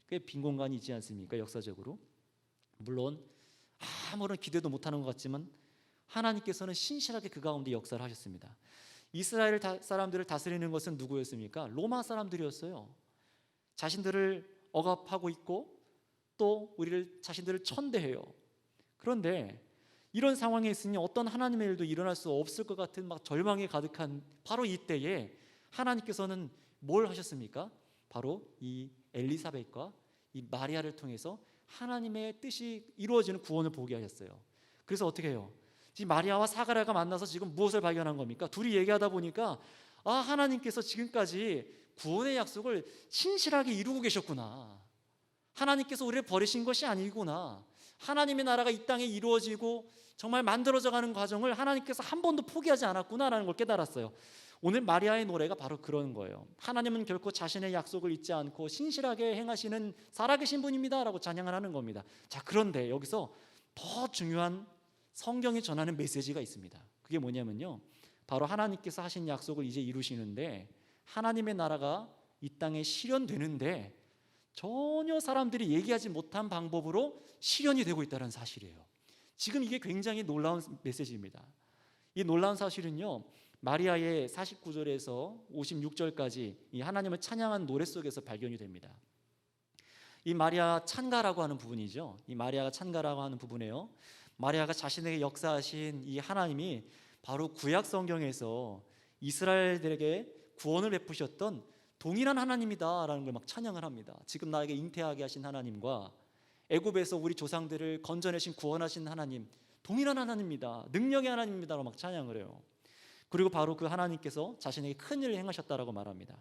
꽤 빈 공간이 있지 않습니까? 역사적으로. 물론 아무런 기대도 못하는 것 같지만 하나님께서는 신실하게 그 가운데 역사를 하셨습니다. 이스라엘 사람들을 다스리는 것은 누구였습니까? 로마 사람들이었어요. 자신들을 억압하고 있고 또 자신들을 천대해요. 그런데 이런 상황에 있으니 어떤 하나님의 일도 일어날 수 없을 것 같은 막 절망에 가득한 바로 이때에 하나님께서는 뭘 하셨습니까? 바로 이 엘리사벳과 이 마리아를 통해서 하나님의 뜻이 이루어지는 구원을 보게 하셨어요. 그래서 어떻게 해요? 지금 마리아와 사가랴가 만나서 지금 무엇을 발견한 겁니까? 둘이 얘기하다 보니까 하나님께서 지금까지 구원의 약속을 신실하게 이루고 계셨구나. 하나님께서 우리를 버리신 것이 아니구나. 하나님의 나라가 이 땅에 이루어지고 정말 만들어져 가는 과정을 하나님께서 한 번도 포기하지 않았구나라는 걸 깨달았어요. 오늘 마리아의 노래가 바로 그런 거예요. 하나님은 결코 자신의 약속을 잊지 않고 신실하게 행하시는 살아계신 분입니다 라고 찬양을 하는 겁니다. 자, 그런데 여기서 더 중요한 성경이 전하는 메시지가 있습니다. 그게 뭐냐면요, 바로 하나님께서 하신 약속을 이제 이루시는데 하나님의 나라가 이 땅에 실현되는데 전혀 사람들이 얘기하지 못한 방법으로 실현이 되고 있다는 사실이에요. 지금 이게 굉장히 놀라운 메시지입니다. 이 놀라운 사실은요, 마리아의 49절에서 56절까지 이 하나님을 찬양한 노래 속에서 발견이 됩니다. 이 마리아 찬가라고 하는 부분이죠. 이 마리아가 찬가라고 하는 부분에요, 마리아가 자신에게 역사하신 이 하나님이 바로 구약 성경에서 이스라엘들에게 구원을 베푸셨던 동일한 하나님이다라는 걸 막 찬양을 합니다. 지금 나에게 잉태하게 하신 하나님과 애굽에서 우리 조상들을 건져내신 구원하신 하나님, 동일한 하나님입니다. 능력의 하나님입니다라고 막 찬양을 해요. 그리고 바로 그 하나님께서 자신에게 큰 일을 행하셨다라고 말합니다.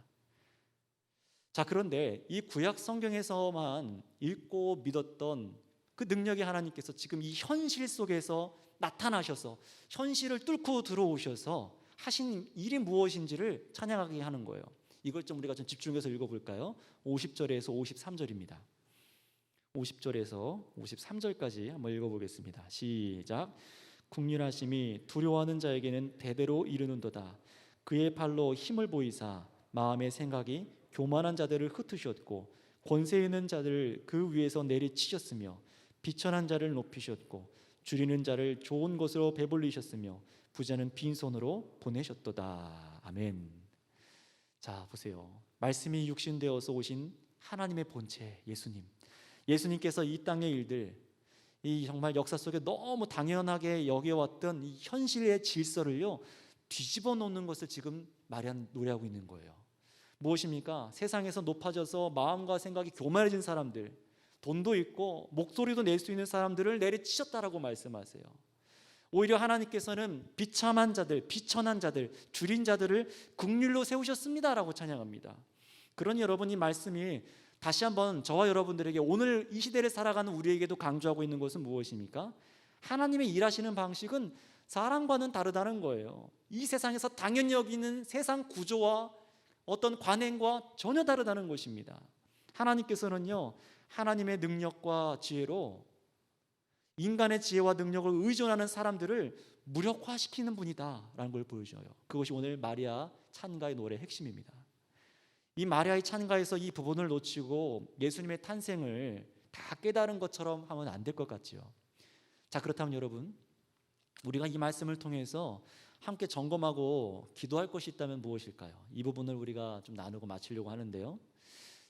자, 그런데 이 구약 성경에서만 읽고 믿었던 그 능력의 하나님께서 지금 이 현실 속에서 나타나셔서 현실을 뚫고 들어오셔서 하신 일이 무엇인지를 찬양하게 하는 거예요. 이걸 좀 우리가 좀 집중해서 읽어볼까요? 50절에서 53절입니다. 50절에서 53절까지 한번 읽어보겠습니다. 시작. 국률하심이 두려워하는 자에게는 대대로 이르는도다. 그의 팔로 힘을 보이사 마음의 생각이 교만한 자들을 흩으셨고 권세 있는 자들을 그 위에서 내리치셨으며 비천한 자를 높이셨고 줄이는 자를 좋은 것으로 배불리셨으며 부자는 빈손으로 보내셨도다. 아멘. 자, 보세요. 말씀이 육신되어서 오신 하나님의 본체 예수님께서 이 땅의 일들, 이 정말 역사 속에 너무 당연하게 여겨왔던 이 현실의 질서를요 뒤집어 놓는 것을 지금 마리아는 노래하고 있는 거예요. 무엇입니까? 세상에서 높아져서 마음과 생각이 교만해진 사람들, 돈도 있고 목소리도 낼 수 있는 사람들을 내리치셨다라고 말씀하세요. 오히려 하나님께서는 비참한 자들, 비천한 자들, 줄인 자들을 긍휼로 세우셨습니다라고 찬양합니다. 그러니 여러분, 이 말씀이 다시 한번 저와 여러분들에게 오늘 이 시대를 살아가는 우리에게도 강조하고 있는 것은 무엇입니까? 하나님의 일하시는 방식은 사람과는 다르다는 거예요. 이 세상에서 당연히 여기는 세상 구조와 어떤 관행과 전혀 다르다는 것입니다. 하나님께서는요, 하나님의 능력과 지혜로 인간의 지혜와 능력을 의존하는 사람들을 무력화시키는 분이다라는 걸 보여줘요. 그것이 오늘 마리아 찬가의 노래의 핵심입니다. 이 마리아의 찬가에서 이 부분을 놓치고 예수님의 탄생을 다 깨달은 것처럼 하면 안 될 것 같지요. 자, 그렇다면 여러분, 우리가 이 말씀을 통해서 함께 점검하고 기도할 것이 있다면 무엇일까요? 이 부분을 우리가 좀 나누고 마치려고 하는데요,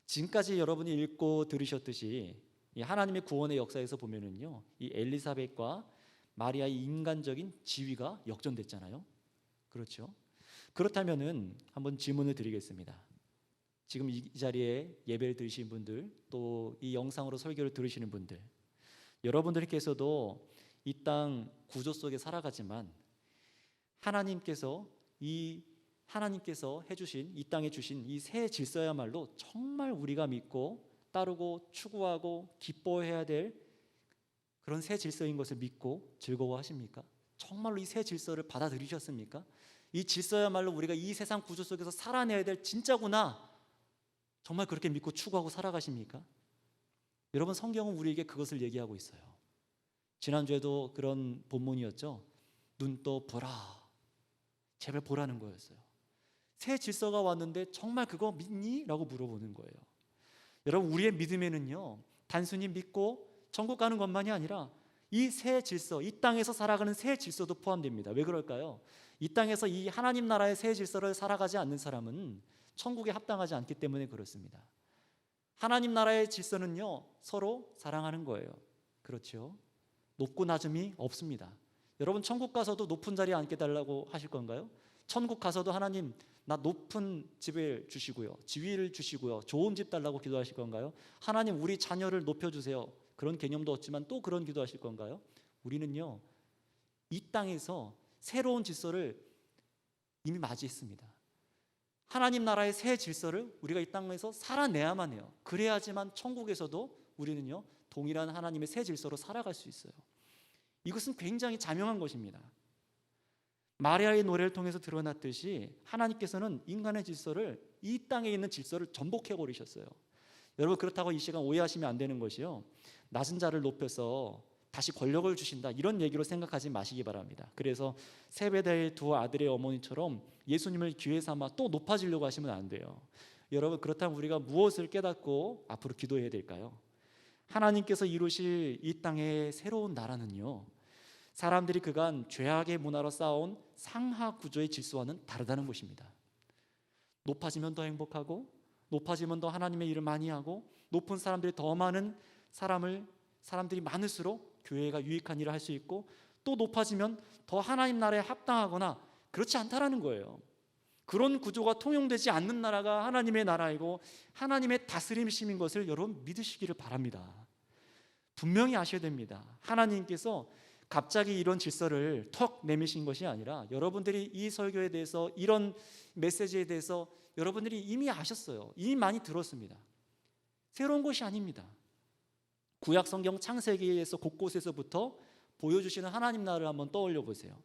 지금까지 여러분이 읽고 들으셨듯이 이 하나님의 구원의 역사에서 보면은요, 이 엘리사벳과 마리아의 인간적인 지위가 역전됐잖아요. 그렇죠? 그렇다면은 한번 질문을 드리겠습니다. 지금 이 자리에 예배를 드리신 분들, 또 이 영상으로 설교를 들으시는 분들, 여러분들께서도 이 땅 구조 속에 살아가지만 하나님께서 해주신 이 땅에 주신 이 새 질서야말로 정말 우리가 믿고 따르고 추구하고 기뻐해야 될 그런 새 질서인 것을 믿고 즐거워하십니까? 정말로 이 새 질서를 받아들이셨습니까? 이 질서야말로 우리가 이 세상 구조 속에서 살아내야 될 진짜구나, 정말 그렇게 믿고 추구하고 살아가십니까? 여러분, 성경은 우리에게 그것을 얘기하고 있어요. 지난주에도 그런 본문이었죠. 눈 떠 보라. 제발 보라는 거였어요. 새 질서가 왔는데 정말 그거 믿니? 라고 물어보는 거예요. 여러분, 우리의 믿음에는요, 단순히 믿고 천국 가는 것만이 아니라 이 새 질서, 이 땅에서 살아가는 새 질서도 포함됩니다. 왜 그럴까요? 이 땅에서 이 하나님 나라의 새 질서를 살아가지 않는 사람은 천국에 합당하지 않기 때문에 그렇습니다. 하나님 나라의 질서는요, 서로 사랑하는 거예요. 그렇죠? 높고 낮음이 없습니다. 여러분, 천국 가서도 높은 자리에 앉게 달라고 하실 건가요? 천국 가서도 하나님 나 높은 집을 주시고요, 지위를 주시고요, 좋은 집 달라고 기도하실 건가요? 하나님 우리 자녀를 높여주세요, 그런 개념도 없지만 또 그런 기도하실 건가요? 우리는요, 이 땅에서 새로운 질서를 이미 맞이했습니다. 하나님 나라의 새 질서를 우리가 이 땅에서 살아내야만 해요. 그래야지만 천국에서도 우리는요, 동일한 하나님의 새 질서로 살아갈 수 있어요. 이것은 굉장히 자명한 것입니다. 마리아의 노래를 통해서 드러났듯이 하나님께서는 인간의 질서를, 이 땅에 있는 질서를 전복해 버리셨어요. 여러분, 그렇다고 이 시간 오해하시면 안 되는 것이요, 낮은 자를 높여서 다시 권력을 주신다, 이런 얘기로 생각하지 마시기 바랍니다. 그래서 세베대의 두 아들의 어머니처럼 예수님을 기회 삼아 또 높아지려고 하시면 안 돼요. 여러분, 그렇다면 우리가 무엇을 깨닫고 앞으로 기도해야 될까요? 하나님께서 이루실 이 땅의 새로운 나라는요, 사람들이 그간 죄악의 문화로 쌓아온 상하 구조의 질서와는 다르다는 것입니다. 높아지면 더 행복하고, 높아지면 더 하나님의 일을 많이 하고, 높은 사람들이 더 많은 사람들이 많을수록 교회가 유익한 일을 할 수 있고, 또 높아지면 더 하나님 나라에 합당하거나, 그렇지 않다라는 거예요. 그런 구조가 통용되지 않는 나라가 하나님의 나라이고 하나님의 다스림심인 것을 여러분 믿으시기를 바랍니다. 분명히 아셔야 됩니다. 하나님께서 갑자기 이런 질서를 턱 내미신 것이 아니라 여러분들이 이 설교에 대해서, 이런 메시지에 대해서 여러분들이 이미 아셨어요. 이미 많이 들었습니다. 새로운 것이 아닙니다. 구약 성경 창세기에서 곳곳에서부터 보여주시는 하나님 나라를 한번 떠올려 보세요.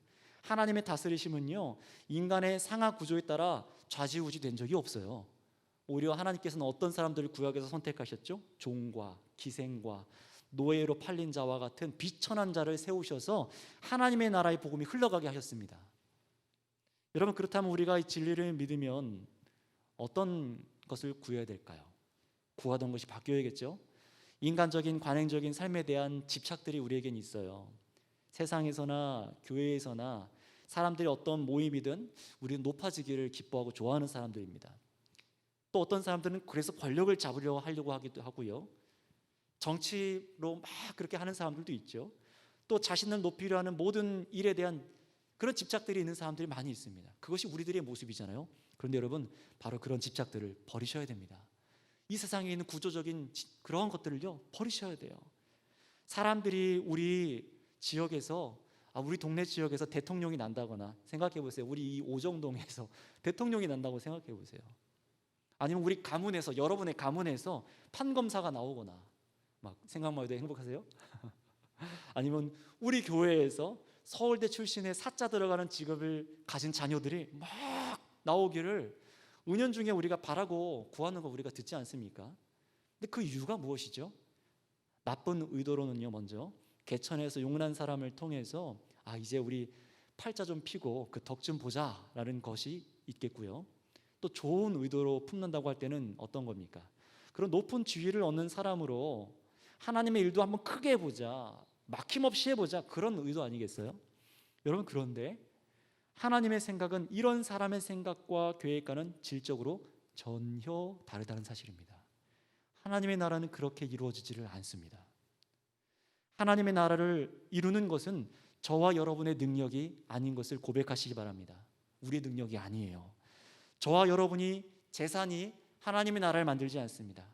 하나님의 다스리심은요, 인간의 상하 구조에 따라 좌지우지 된 적이 없어요. 오히려 하나님께서는 어떤 사람들을 구약에서 선택하셨죠? 종과 기생과 노예로 팔린 자와 같은 비천한 자를 세우셔서 하나님의 나라의 복음이 흘러가게 하셨습니다. 여러분, 그렇다면 우리가 이 진리를 믿으면 어떤 것을 구해야 될까요? 구하던 것이 바뀌어야겠죠? 인간적인 관행적인 삶에 대한 집착들이 우리에겐 있어요. 세상에서나 교회에서나 사람들이 어떤 모임이든 우리는 높아지기를 기뻐하고 좋아하는 사람들입니다. 또 어떤 사람들은 그래서 권력을 잡으려고 하려고 하기도 하고요, 정치로 막 그렇게 하는 사람들도 있죠. 또 자신을 높이려 하는 모든 일에 대한 그런 집착들이 있는 사람들이 많이 있습니다. 그것이 우리들의 모습이잖아요. 그런데 여러분, 바로 그런 집착들을 버리셔야 됩니다. 이 세상에 있는 구조적인 그런 것들을요, 버리셔야 돼요. 사람들이 우리 지역에서, 우리 동네 지역에서 대통령이 난다거나 생각해 보세요. 우리 이 오정동에서 대통령이 난다고 생각해 보세요. 아니면 우리 가문에서, 여러분의 가문에서 판검사가 나오거나, 막 생각만 해도 행복하세요? 아니면 우리 교회에서 서울대 출신의 사자 들어가는 직업을 가진 자녀들이 막 나오기를 은연중에 우리가 바라고 구하는 거 우리가 듣지 않습니까? 근데 그 이유가 무엇이죠? 나쁜 의도로는요, 먼저 개천에서 용난 사람을 통해서 이제 우리 팔자 좀 피고 그 덕 좀 보자라는 것이 있겠고요. 또 좋은 의도로 품는다고 할 때는 어떤 겁니까? 그런 높은 지위를 얻는 사람으로 하나님의 일도 한번 크게 해보자, 막힘없이 해보자, 그런 의도 아니겠어요? 여러분, 그런데 하나님의 생각은 이런 사람의 생각과 계획과는 질적으로 전혀 다르다는 사실입니다. 하나님의 나라는 그렇게 이루어지지를 않습니다. 하나님의 나라를 이루는 것은 저와 여러분의 능력이 아닌 것을 고백하시기 바랍니다. 우리의 능력이 아니에요. 저와 여러분이 재산이 하나님의 나라를 만들지 않습니다.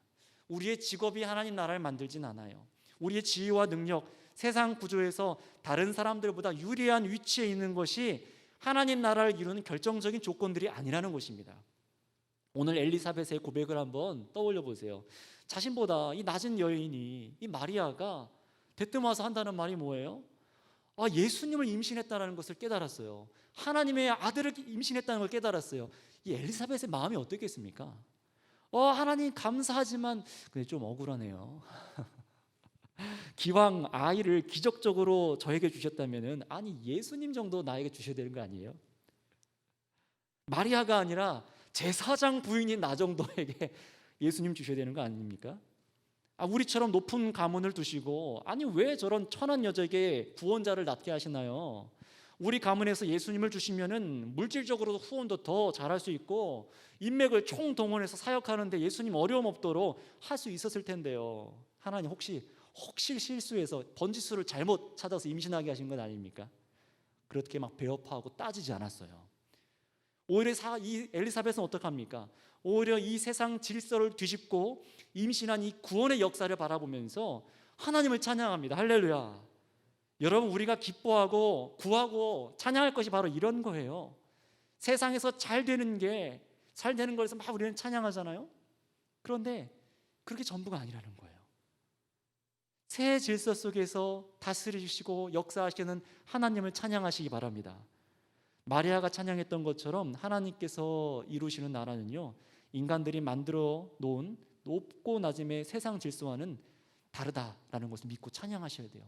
우리의 직업이 하나님 나라를 만들진 않아요. 우리의 지위와 능력, 세상 구조에서 다른 사람들보다 유리한 위치에 있는 것이 하나님 나라를 이루는 결정적인 조건들이 아니라는 것입니다. 오늘 엘리사벳의 고백을 한번 떠올려 보세요. 자신보다 이 낮은 여인이, 이 마리아가 대뜸 와서 한다는 말이 뭐예요? 예수님을 임신했다는 것을 깨달았어요. 하나님의 아들을 임신했다는 걸 깨달았어요. 이 엘리사벳의 마음이 어떻겠습니까? 하나님 감사하지만 근데 좀 억울하네요. 기왕 아이를 기적적으로 저에게 주셨다면은 아니 예수님 정도 나에게 주셔야 되는 거 아니에요? 마리아가 아니라 제사장 부인인 나 정도에게 예수님 주셔야 되는 거 아닙니까? 우리처럼 높은 가문을 두시고 아니 왜 저런 천한 여자에게 구원자를 낳게 하시나요? 우리 가문에서 예수님을 주시면은 물질적으로도 후원도 더 잘할 수 있고 인맥을 총동원해서 사역하는데 예수님 어려움 없도록 할 수 있었을 텐데요. 하나님 혹시 실수해서 번지수를 잘못 찾아서 임신하게 하신 건 아닙니까? 그렇게 막 배업하고 따지지 않았어요. 오히려 이 엘리사벳은 어떡합니까? 오히려 이 세상 질서를 뒤집고 임신한 이 구원의 역사를 바라보면서 하나님을 찬양합니다. 할렐루야. 여러분, 우리가 기뻐하고 구하고 찬양할 것이 바로 이런 거예요. 세상에서 잘 되는 거에서 막 우리는 찬양하잖아요. 그런데 그렇게 전부가 아니라는 거예요. 새 질서 속에서 다스리시고 역사하시는 하나님을 찬양하시기 바랍니다. 마리아가 찬양했던 것처럼 하나님께서 이루시는 나라는요, 인간들이 만들어 놓은 높고 낮음의 세상 질서와는 다르다라는 것을 믿고 찬양하셔야 돼요.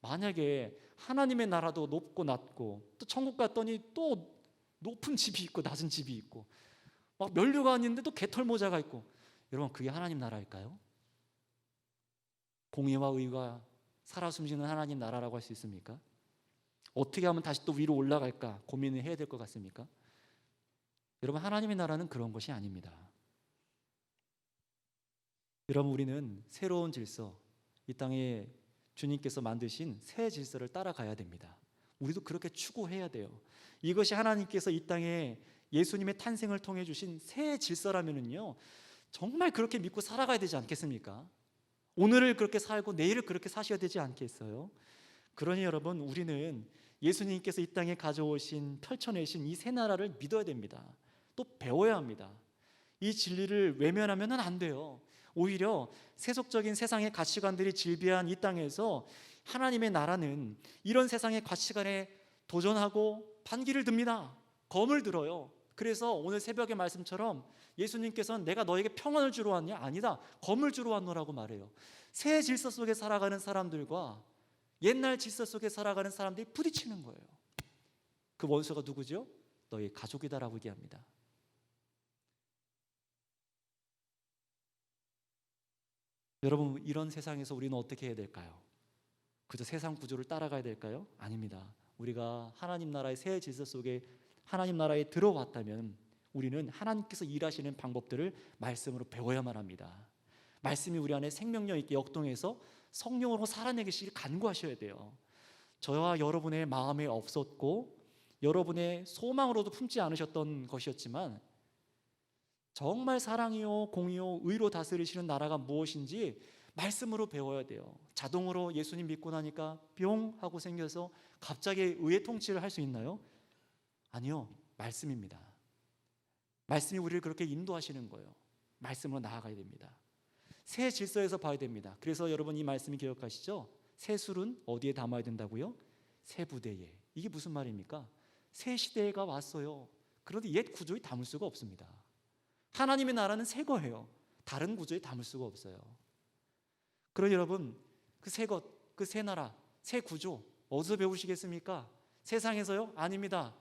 만약에 하나님의 나라도 높고 낮고 또 천국 갔더니 또 높은 집이 있고 낮은 집이 있고 막 면류가 있는데 또 개털모자가 있고, 여러분 그게 하나님 나라일까요? 공의와 의가 살아 숨쉬는 하나님 나라라고 할 수 있습니까? 어떻게 하면 다시 또 위로 올라갈까 고민을 해야 될 것 같습니까? 여러분, 하나님의 나라는 그런 것이 아닙니다. 여러분, 우리는 새로운 질서, 이 땅에 주님께서 만드신 새 질서를 따라가야 됩니다. 우리도 그렇게 추구해야 돼요. 이것이 하나님께서 이 땅에 예수님의 탄생을 통해 주신 새 질서라면은요, 정말 그렇게 믿고 살아가야 되지 않겠습니까? 오늘을 그렇게 살고 내일을 그렇게 사셔야 되지 않겠어요? 그러니 여러분, 우리는 예수님께서 이 땅에 가져오신, 펼쳐내신 이 새 나라를 믿어야 됩니다. 또 배워야 합니다. 이 진리를 외면하면 안 돼요. 오히려 세속적인 세상의 가치관들이 질비한 이 땅에서 하나님의 나라는 이런 세상의 가치관에 도전하고 반기를 듭니다. 검을 들어요. 그래서 오늘 새벽의 말씀처럼 예수님께서는 내가 너에게 평안을 주러 왔냐? 아니다. 검을 주러 왔노라고 말해요. 새 질서 속에 살아가는 사람들과 옛날 질서 속에 살아가는 사람들이 부딪히는 거예요. 그 원수가 누구죠? 너희 가족이다라고 얘기합니다. 여러분, 이런 세상에서 우리는 어떻게 해야 될까요? 그저 세상 구조를 따라가야 될까요? 아닙니다. 우리가 하나님 나라의 새 질서 속에 하나님 나라에 들어왔다면 우리는 하나님께서 일하시는 방법들을 말씀으로 배워야만 합니다. 말씀이 우리 안에 생명력 있게 역동해서 성령으로 살아내기를 간구하셔야 돼요. 저와 여러분의 마음에 없었고 여러분의 소망으로도 품지 않으셨던 것이었지만 정말 사랑이요 공의요 의로 다스리시는 나라가 무엇인지 말씀으로 배워야 돼요. 자동으로 예수님 믿고 나니까 뿅 하고 생겨서 갑자기 의의 통치를 할 수 있나요? 아니요, 말씀입니다. 말씀이 우리를 그렇게 인도하시는 거예요. 말씀으로 나아가야 됩니다. 새 질서에서 봐야 됩니다. 그래서 여러분, 이 말씀이 기억하시죠? 새 술은 어디에 담아야 된다고요? 새 부대에. 이게 무슨 말입니까? 새 시대가 왔어요. 그런데 옛 구조에 담을 수가 없습니다. 하나님의 나라는 새 거예요. 다른 구조에 담을 수가 없어요. 그러니 여러분, 그 새 것, 그 새 나라, 새 구조 어디서 배우시겠습니까? 세상에서요? 아닙니다.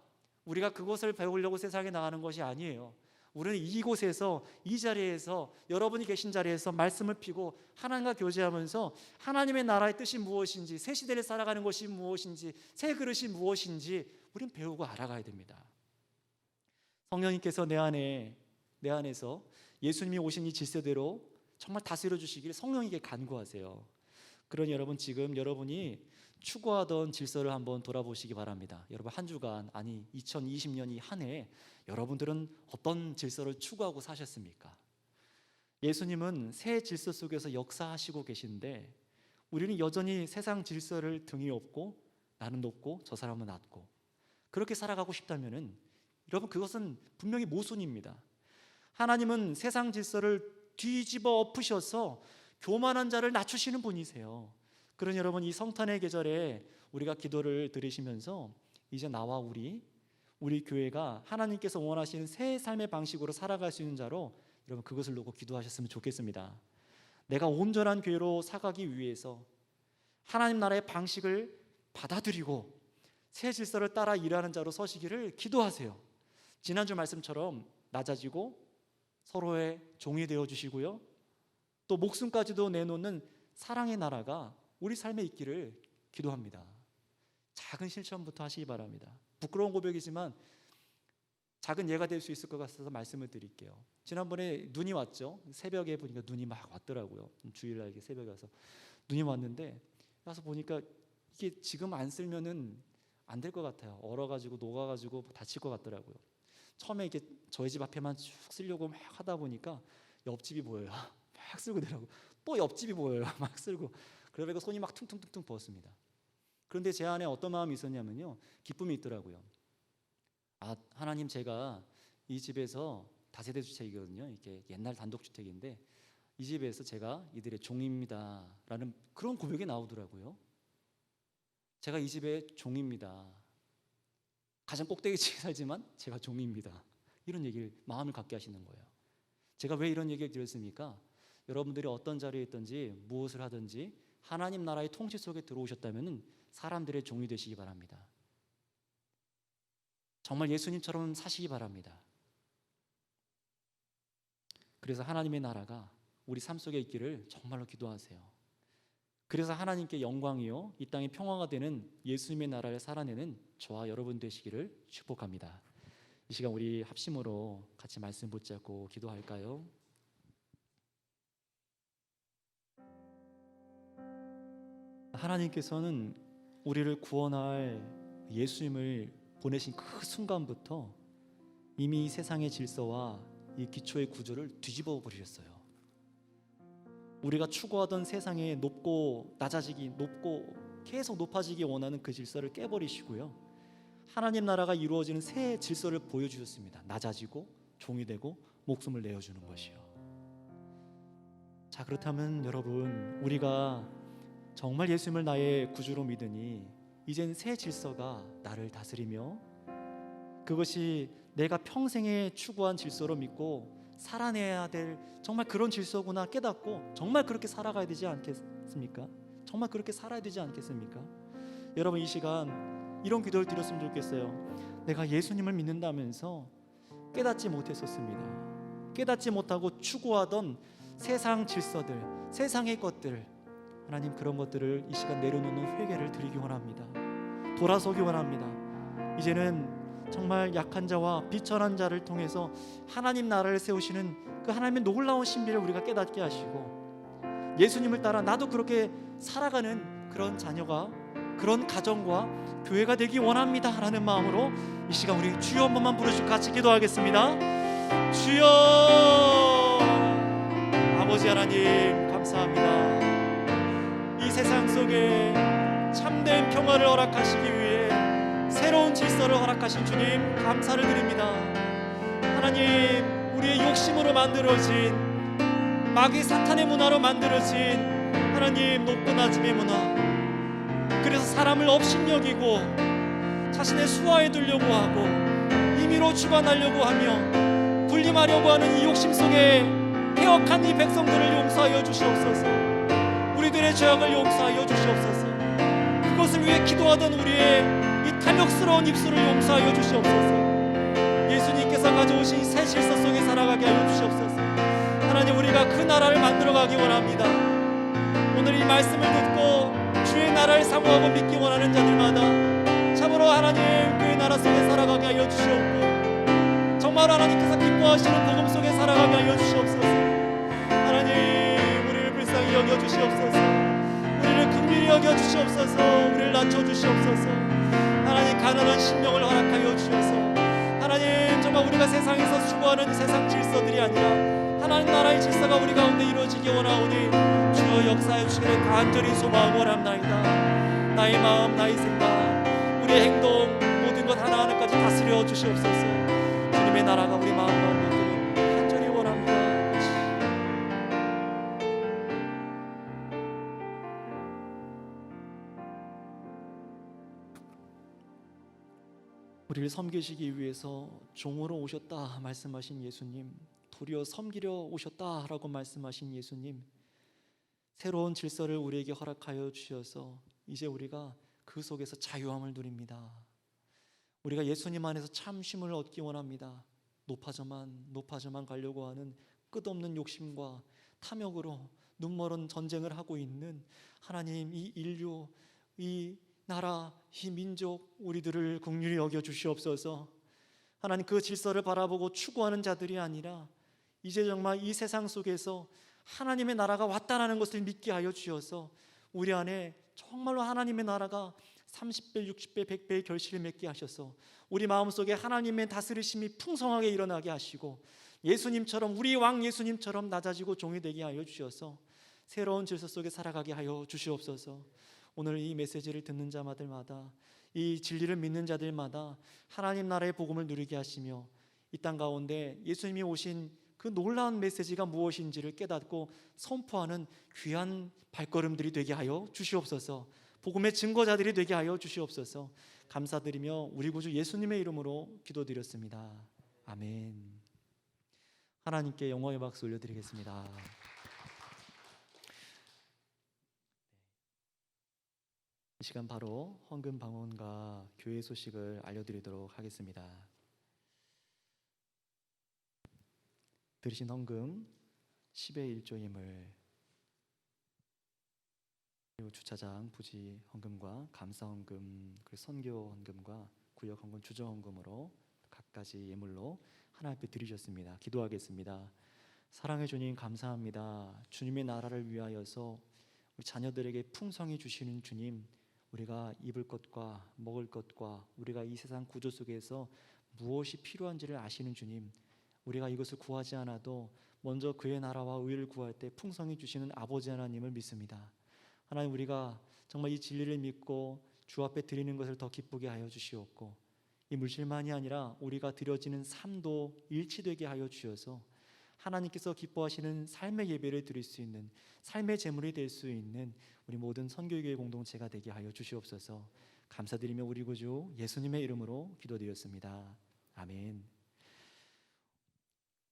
우리가 그것을 배우려고 세상에 나가는 것이 아니에요. 우리는 이곳에서, 이 자리에서, 여러분이 계신 자리에서 말씀을 피고 하나님과 교제하면서 하나님의 나라의 뜻이 무엇인지, 새 시대를 살아가는 것이 무엇인지, 새 그릇이 무엇인지 우리는 배우고 알아가야 됩니다. 성령님께서 내 안에서 예수님이 오신 이 질서대로 정말 다스려 주시길 성령에게 간구하세요. 그러니 여러분, 지금 여러분이 추구하던 질서를 한번 돌아보시기 바랍니다. 여러분, 한 주간, 아니 2020년 이 한 해 여러분들은 어떤 질서를 추구하고 사셨습니까? 예수님은 새 질서 속에서 역사하시고 계신데 우리는 여전히 세상 질서를 등이 업고 나는 높고 저 사람은 낮고 그렇게 살아가고 싶다면은 여러분, 그것은 분명히 모순입니다. 하나님은 세상 질서를 뒤집어 엎으셔서 교만한 자를 낮추시는 분이세요. 그러니 여러분, 이 성탄의 계절에 우리가 기도를 드리시면서 이제 나와 우리 교회가 하나님께서 원하시는 새 삶의 방식으로 살아갈 수 있는 자로 여러분 그것을 놓고 기도하셨으면 좋겠습니다. 내가 온전한 교회로 살아가기 위해서 하나님 나라의 방식을 받아들이고 새 질서를 따라 일하는 자로 서시기를 기도하세요. 지난주 말씀처럼 낮아지고 서로의 종이 되어 주시고요, 또 목숨까지도 내놓는 사랑의 나라가 우리 삶에 있기를 기도합니다. 작은 실천부터 하시기 바랍니다. 부끄러운 고백이지만 작은 예가 될 수 있을 것 같아서 말씀을 드릴게요. 지난번에 눈이 왔죠. 새벽에 보니까 눈이 막 왔더라고요. 주일날 이렇게 새벽에 와서 눈이 왔는데, 가서 보니까 이게 지금 안 쓸면은 안 될 것 같아요. 얼어가지고 녹아가지고 다칠 것 같더라고요. 처음에 이렇게 저희 집 앞에만 쭉 쓰려고 막 하다 보니까 옆집이 보여요. 막 쓸고 내려고, 또 옆집이 보여요. 막 쓸고, 그러니까 손이 막 퉁퉁퉁퉁 부었습니다. 그런데 제 안에 어떤 마음이 있었냐면요, 기쁨이 있더라고요. 아, 하나님, 제가 이 집에서 다세대 주택이거든요. 이게 옛날 단독주택인데 이 집에서 제가 이들의 종입니다 라는 그런 고백이 나오더라고요. 제가 이 집의 종입니다. 가장 꼭대기층에 살지만 제가 종입니다. 이런 얘기를, 마음을 갖게 하시는 거예요. 제가 왜 이런 얘기를 드렸습니까? 여러분들이 어떤 자리에 있든지 무엇을 하든지 하나님 나라의 통치 속에 들어오셨다면 사람들의 종이 되시기 바랍니다. 정말 예수님처럼 사시기 바랍니다. 그래서 하나님의 나라가 우리 삶 속에 있기를 정말로 기도하세요. 그래서 하나님께 영광이요 이 땅에 평화가 되는 예수님의 나라를 살아내는 저와 여러분 되시기를 축복합니다. 이 시간 우리 합심으로 같이 말씀 붙잡고 기도할까요? 하나님께서는 우리를 구원할 예수님을 보내신 그 순간부터 이미 이 세상의 질서와 이 기초의 구조를 뒤집어 버리셨어요. 우리가 추구하던 세상에 높고 낮아지기, 높고 계속 높아지기 원하는 그 질서를 깨버리시고요, 하나님 나라가 이루어지는 새 질서를 보여주셨습니다. 낮아지고 종이 되고 목숨을 내어주는 것이요. 자, 그렇다면 여러분, 우리가 정말 예수님을 나의 구주로 믿으니 이젠 새 질서가 나를 다스리며 그것이 내가 평생에 추구한 질서로 믿고 살아내야 될 정말 그런 질서구나 깨닫고 정말 그렇게 살아가야 되지 않겠습니까? 정말 그렇게 살아야 되지 않겠습니까? 여러분, 이 시간 이런 기도를 드렸으면 좋겠어요. 내가 예수님을 믿는다면서 깨닫지 못했었습니다. 깨닫지 못하고 추구하던 세상 질서들, 세상의 것들, 하나님, 그런 것들을 이 시간 내려놓는 회개를 드리기 원합니다. 돌아서기 원합니다. 이제는 정말 약한 자와 비천한 자를 통해서 하나님 나라를 세우시는 그 하나님의 놀라운 신비를 우리가 깨닫게 하시고, 예수님을 따라 나도 그렇게 살아가는 그런 자녀가, 그런 가정과 교회가 되기 원합니다 라는 마음으로 이 시간 우리 주여 한 번만 부르시고 같이 기도하겠습니다. 주여, 아버지 하나님 감사합니다. 이 세상 속에 참된 평화를 허락하시기 위해 새로운 질서를 허락하신 주님 감사를 드립니다. 하나님, 우리의 욕심으로 만들어진, 마귀 사탄의 문화로 만들어진 하나님 높고 낮음의 문화, 그래서 사람을 업신여기고 자신의 수하에 두려고 하고 임의로 주관하려고 하며 군림하려고 하는 이 욕심 속에 해역한 이 백성들을 용서하여 주시옵소서. 우리들의 죄악을 용서하여 주시옵소서. 그것을 위해 기도하던 우리의 이 탐욕스러운 입술을 용서하여 주시옵소서. 예수님께서 가져오신 새 질서 속에 살아가게 하여 주시옵소서. 하나님, 우리가 그 나라를 만들어가기 원합니다. 오늘 이 말씀을 듣고 주의 나라를 사모하고 믿기 원하는 자들마다 참으로 하나님 그의 나라 속에 살아가게 하여 주시옵고, 정말 하나님께서 기뻐하시는 복음 속에 살아가게 하여 주시옵소서. 하나님, 우리를 불쌍히 여겨 주시옵소서. 우리를 긍휼히 여겨 주시옵소서. 우리를 낮춰 주시옵소서. 하나님, 가난한 심령을 허락하여 주셔서 하나님, 정말 우리가 세상에서 추구하는 세상 질서들이 아니라 하나님 나라의 질서가 우리 가운데 이루어지기 원하오니 주여 역사해 주시기를 간절히 소망하고 원합나이다. 나의 마음, 나의 생각, 우리의 행동, 모든 것 하나하나까지 다스려 주시옵소서. 주님의 나라가 우리 마음 가운데 있기를 간절히 원합니다. 우리를 섬기시기 위해서 종으로 오셨다 말씀하신 예수님, 도리어 섬기려 오셨다라고 말씀하신 예수님, 새로운 질서를 우리에게 허락하여 주셔서 이제 우리가 그 속에서 자유함을 누립니다. 우리가 예수님 안에서 참 쉼을 얻기 원합니다. 높아져만 가려고 하는 끝없는 욕심과 탐욕으로 눈멀은 전쟁을 하고 있는 하나님, 이 인류, 이 나라, 이 민족, 우리들을 긍휼히 여겨 주시옵소서. 하나님, 그 질서를 바라보고 추구하는 자들이 아니라 이제 정말 이 세상 속에서 하나님의 나라가 왔다라는 것을 믿게 하여 주셔서 우리 안에 정말로 하나님의 나라가 30배, 60배, 100배의 결실을 맺게 하셔서 우리 마음속에 하나님의 다스리심이 풍성하게 일어나게 하시고 예수님처럼, 우리 왕 예수님처럼 낮아지고 종이 되게 하여 주셔서 새로운 질서 속에 살아가게 하여 주시옵소서. 오늘 이 메시지를 듣는 자마다, 이 진리를 믿는 자들마다 하나님 나라의 복음을 누리게 하시며 이 땅 가운데 예수님이 오신 그 놀라운 메시지가 무엇인지를 깨닫고 선포하는 귀한 발걸음들이 되게 하여 주시옵소서. 복음의 증거자들이 되게 하여 주시옵소서. 감사드리며 우리 구주 예수님의 이름으로 기도드렸습니다. 아멘. 하나님께 영광의 박수 올려드리겠습니다. 이 시간 바로 헌금 방언과 교회 소식을 알려드리도록 하겠습니다. 들으신 헌금 10의 1조임을, 그리고 주차장 부지 헌금과 감사 헌금, 그리고 선교 헌금과 구역 헌금, 주저 헌금으로 각가지 예물로 하나님 앞에 드리셨습니다. 기도하겠습니다. 사랑해 주님 감사합니다. 주님의 나라를 위하여서 우리 자녀들에게 풍성히 주시는 주님, 우리가 입을 것과 먹을 것과 우리가 이 세상 구조 속에서 무엇이 필요한지를 아시는 주님, 우리가 이것을 구하지 않아도 먼저 그의 나라와 의를 구할 때 풍성히 주시는 아버지 하나님을 믿습니다. 하나님, 우리가 정말 이 진리를 믿고 주 앞에 드리는 것을 더 기쁘게 하여 주시옵고, 이 물질만이 아니라 우리가 드려지는 삶도 일치되게 하여 주셔서 하나님께서 기뻐하시는 삶의 예배를 드릴 수 있는, 삶의 제물이 될 수 있는 우리 모든 선교교회 공동체가 되게 하여 주시옵소서. 감사드리며 우리 구주 예수님의 이름으로 기도드렸습니다. 아멘.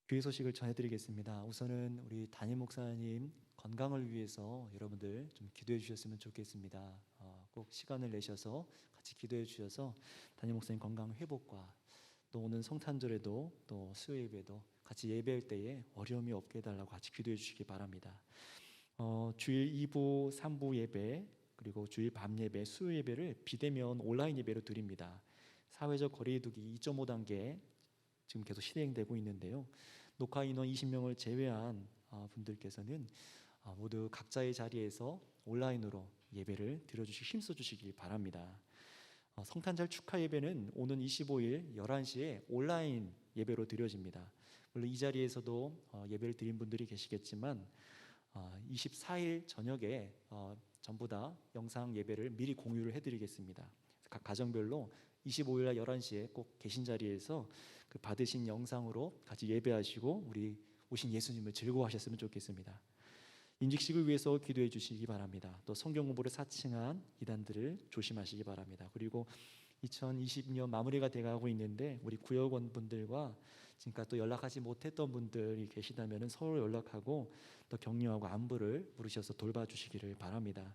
교회 소식을 전해드리겠습니다. 우선은 우리 담임 목사님 건강을 위해서 여러분들 좀 기도해 주셨으면 좋겠습니다. 꼭 시간을 내셔서 같이 기도해 주셔서 담임 목사님 건강 회복과 또 오늘 성탄절에도 또 수요 예배도 같이 예배할 때에 어려움이 없게 해달라고 같이 기도해 주시기 바랍니다. 주일 2부, 3부 예배, 그리고 주일 밤 예배, 수요 예배를 비대면 온라인 예배로 드립니다. 사회적 거리 두기 2.5단계 지금 계속 실행되고 있는데요. 녹화 인원 20명을 제외한 분들께서는 모두 각자의 자리에서 온라인으로 예배를 드려주시기, 힘써주시기 바랍니다. 성탄절 축하 예배는 오는 25일 11시에 온라인 예배로 드려집니다. 물론 이 자리에서도 예배를 드린 분들이 계시겠지만 24일 저녁에 전부 다 영상 예배를 미리 공유를 해드리겠습니다. 각 가정별로 25일 날 11시에 꼭 계신 자리에서 그 받으신 영상으로 같이 예배하시고 우리 오신 예수님을 즐거워하셨으면 좋겠습니다. 인직식을 위해서 기도해 주시기 바랍니다. 또 성경 공부를 사칭한 이단들을 조심하시기 바랍니다. 그리고 2020년 마무리가 돼가고 있는데 우리 구역원 분들과 지금까지 또 연락하지 못했던 분들이 계시다면 서로 연락하고 또 격려하고 안부를 물으셔서 돌봐주시기를 바랍니다.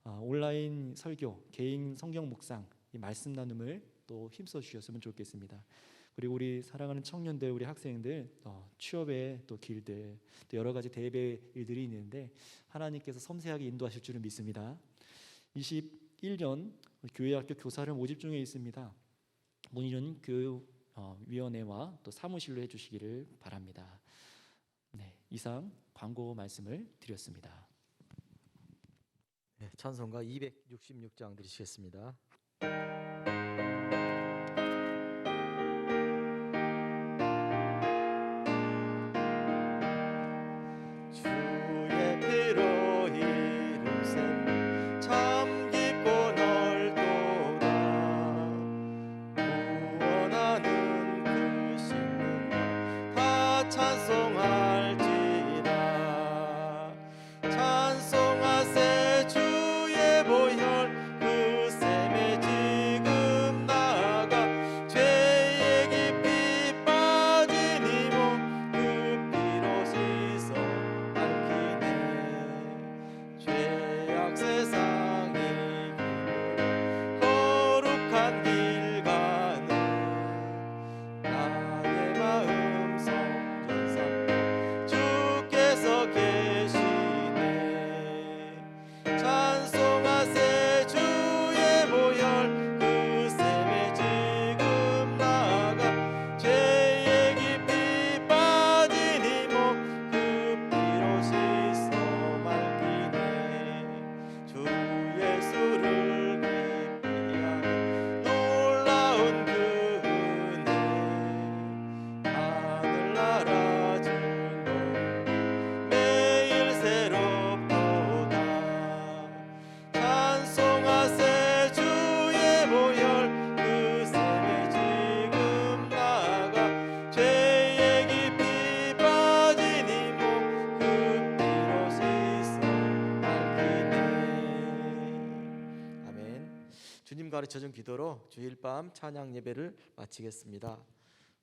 온라인 설교, 개인 성경 묵상, 이 말씀 나눔을 또 힘써 주셨으면 좋겠습니다. 그리고 우리 사랑하는 청년들, 우리 학생들, 취업의 또 길들, 또 여러 가지 대외 일들이 있는데 하나님께서 섬세하게 인도하실 줄을 믿습니다. 21년 교회학교 교사를 모집 중에 있습니다. 문의는 교육위원회와 또 사무실로 해주시기를 바랍니다. 네, 이상 광고 말씀을 드렸습니다. 네, 찬송가 266장 드리시겠습니다. 주의 피로 이룬 셈 참 깊고 넓도다. 구원하는 그 신능을 다 찬송할지라. 찬송하세 주의 보혈 그 셈에 지금 가르쳐준 기도로 주일 밤 찬양 예배를 마치겠습니다.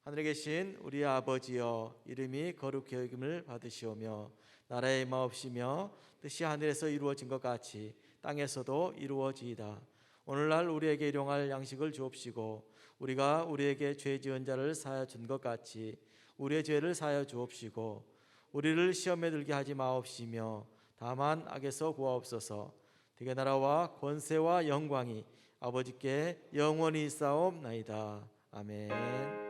하늘에 계신 우리 아버지여, 이름이 거룩히 여김을 받으시오며 나라의 마옵시며 뜻이 하늘에서 이루어진 것 같이 땅에서도 이루어지이다. 오늘날 우리에게 일용할 양식을 주옵시고 우리가 우리에게 죄 지은 자를 사하여 준 것 같이 우리의 죄를 사하여 주옵시고 우리를 시험에 들게 하지 마옵시며 다만 악에서 구하옵소서. 되게 나라와 권세와 영광이 아버지께 영원히 있사옵나이다. 아멘.